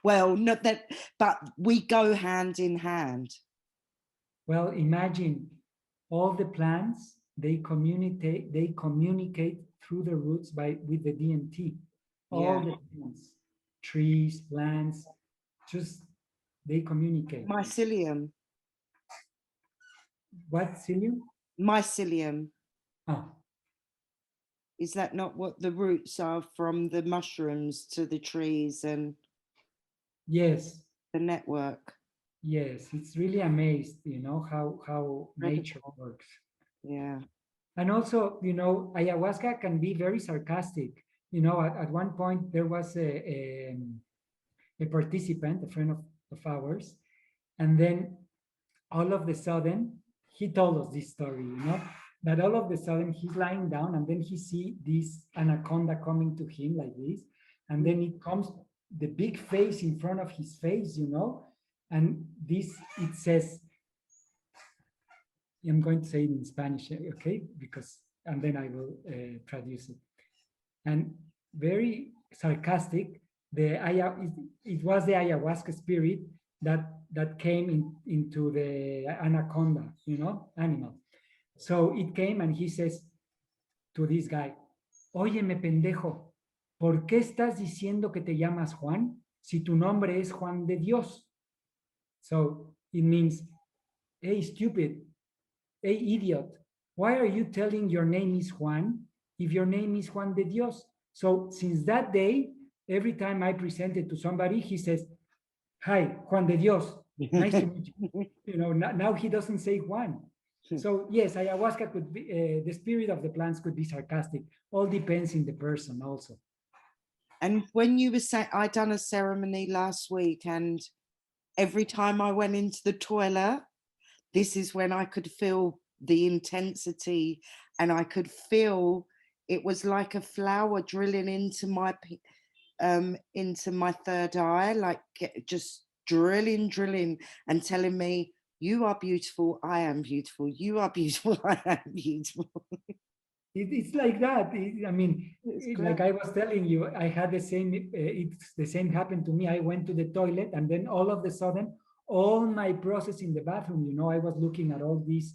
Well, not that, but we go hand in hand. Well, imagine all the plants, they communicate through the roots with the DMT. All the plants, trees, plants, just they communicate. Mycelium. What psyllium? Mycelium. Oh. Is that not what the roots are from the mushrooms to the trees and yes, the network? Yes, it's really amazed, you know, how nature works. Yeah. And also, you know, ayahuasca can be very sarcastic. You know, at one point there was a participant, a friend of ours, and then all of the sudden he told us this story, you know, that all of the sudden he's lying down and then he see this anaconda coming to him like this, and then it comes the big face in front of his face, you know, and this it says, I'm going to say it in Spanish, okay, because and then I will traduce it. And very sarcastic, it was the ayahuasca spirit that came into the anaconda, you know, animal. So it came and he says to this guy, óyeme pendejo, ¿por qué estás diciendo que te llamas Juan si tu nombre es Juan de Dios? So it means, hey stupid, hey idiot, why are you telling your name is Juan if your name is Juan de Dios? So since that day, every time I present it to somebody, he says, hi, Juan de Dios, nice to meet you. You know, now he doesn't say Juan. So yes, ayahuasca could be, the spirit of the plants could be sarcastic. All depends in the person also. And when you were saying, I done a ceremony last week, and every time I went into the toilet, this is when I could feel the intensity, and I could feel it was like a flower drilling into my third eye, like just drilling and telling me, you are beautiful, I am beautiful, you are beautiful, I am beautiful. It's like that. I mean, like I was telling you, I had the same, it's the same happened to me. I went to the toilet, and then all of a sudden, all my process in the bathroom, I was looking at all these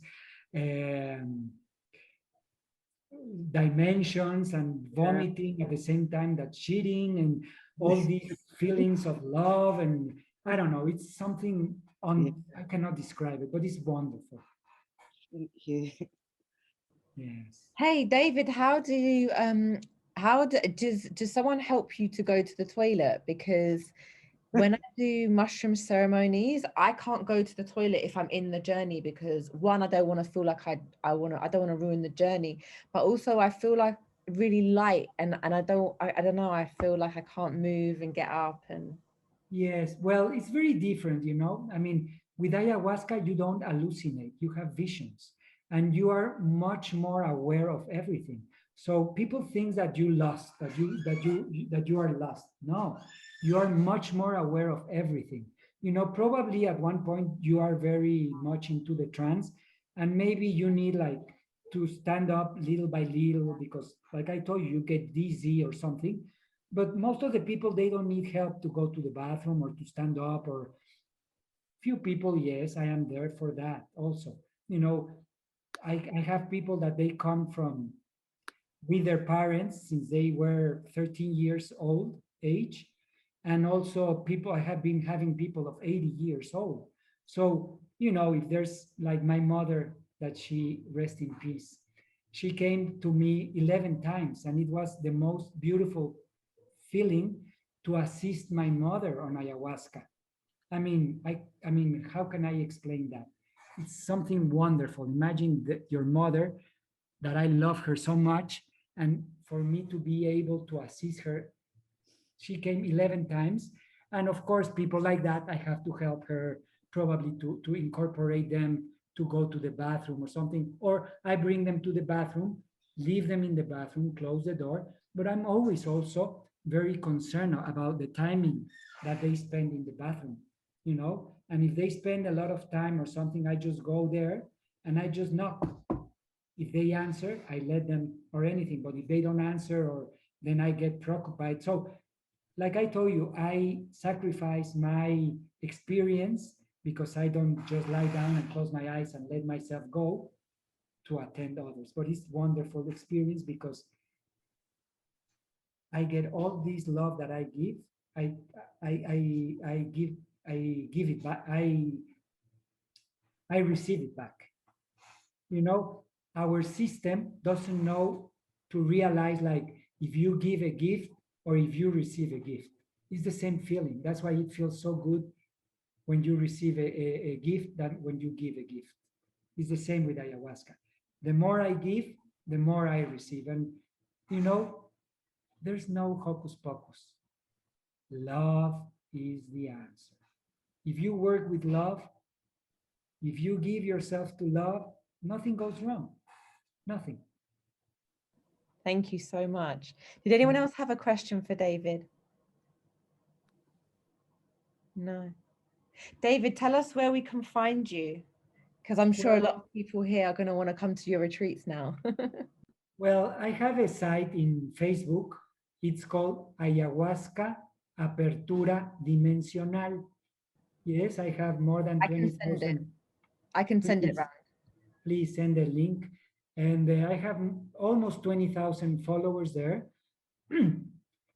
dimensions and vomiting at the same time that cheating and all these feelings of love. And I don't know, it's something I cannot describe it, but it's wonderful. Thank you. Yes. Hey, David, does someone help you to go to the toilet? Because when I do mushroom ceremonies, I can't go to the toilet if I'm in the journey, because one, I don't want to feel like I don't want to ruin the journey, but also I feel like really light, and I don't know, I feel like I can't move and get up. And Yes, well, it's very different, I mean, with ayahuasca, you don't hallucinate, you have visions, and you are much more aware of everything. So people think that you lost, that you are lost. No, you are much more aware of everything. Probably at one point you are very much into the trance, and maybe you need like to stand up little by little because, like I told you, you get dizzy or something. But most of the people, they don't need help to go to the bathroom or to stand up. Or few people, yes, I am there for that also. I have people that they come from with their parents since they were 13 years old age. And also people, I have been having people of 80 years old. So, if there's like my mother, that she rest in peace, she came to me 11 times, and it was the most beautiful feeling to assist my mother on ayahuasca. I mean, how can I explain that? It's something wonderful. Imagine that your mother, that I love her so much, and for me to be able to assist her. She came 11 times. And of course, people like that, I have to help her probably to incorporate them to go to the bathroom or something. Or I bring them to the bathroom, leave them in the bathroom, close the door. But I'm always also very concerned about the timing that they spend in the bathroom. And if they spend a lot of time or something, I just go there and I just knock. If they answer, I let them, or anything. But if they don't answer, or then I get preoccupied. So like I told you, I sacrifice my experience because I don't just lie down and close my eyes and let myself go to attend others. But it's wonderful experience because I get all this love that I give. I give it back. I receive it back. Our system doesn't know to realize, like, if you give a gift or if you receive a gift. It's the same feeling. That's why it feels so good when you receive a gift than when you give a gift. It's the same with ayahuasca. The more I give, the more I receive. And, there's no hocus pocus. Love is the answer. If you work with love, if you give yourself to love, nothing goes wrong. Nothing. thank you so much. Did anyone else have a question for David? No. David, tell us where we can find you, because I'm sure a lot of people here are going to want to come to your retreats now. Well, I have a site in Facebook. It's called Ayahuasca Apertura Dimensional. Yes, I have more than I can send it. 20,000. I can send it Please, round. please send a link. And I have almost 20,000 followers there.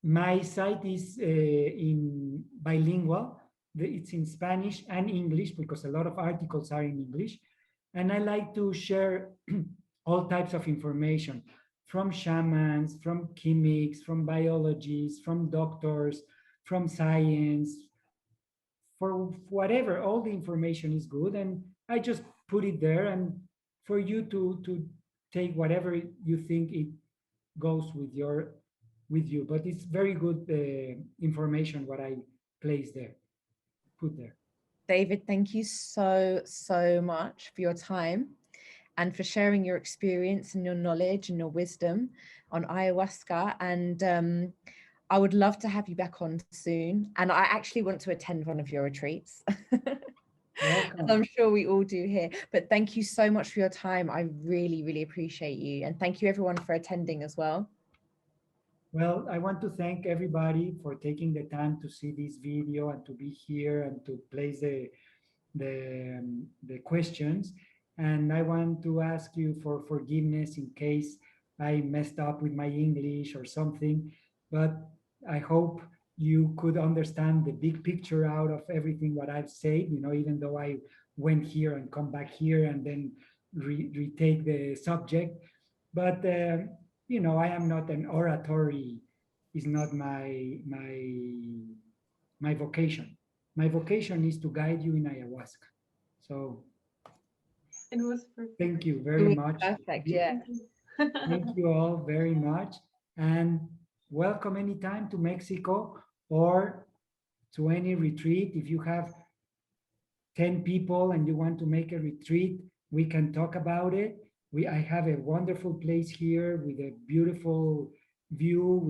My site is in bilingual. It's in Spanish and English because a lot of articles are in English. And I like to share all types of information from shamans, from chemics, from biologists, from doctors, from science, for whatever. All the information is good. And I just put it there, and for you to take whatever you think it goes with your with you, but it's very good information what I placed there, put there. David, thank you so much for your time and for sharing your experience and your knowledge and your wisdom on ayahuasca. And I would love to have you back on soon. And I actually want to attend one of your retreats. As I'm sure we all do here. But thank you so much for your time. I really appreciate you. And thank you everyone for attending as well. Well, I want to thank everybody for taking the time to see this video and to be here and to place the questions. And I want to ask you for forgiveness in case I messed up with my English or something, but I hope you could understand the big picture out of everything what I've said, even though I went here and come back here and then retake the subject. But, I am not an oratory, is not my vocation. My vocation is to guide you in ayahuasca. So it was perfect. Thank you very much. Perfect, yeah. Thank you all very much. And welcome anytime to Mexico or to any retreat. If you have 10 people and you want to make a retreat, we can talk about it. I have a wonderful place here with a beautiful view,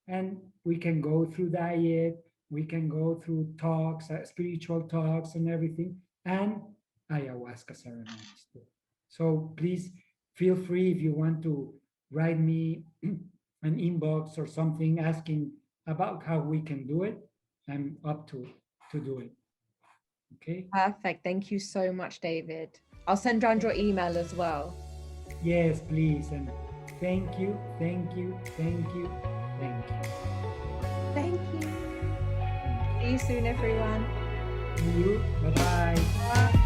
and we can go through diet, we can go through talks, spiritual talks and everything, and ayahuasca ceremonies too. So please feel free if you want to write me an inbox or something asking about how we can do it. I'm up to do it. Okay. Perfect. Thank you so much, David. I'll send around your email as well. Yes, please. And thank you. Thank you. See you soon, everyone. See you. Bye-bye. Bye.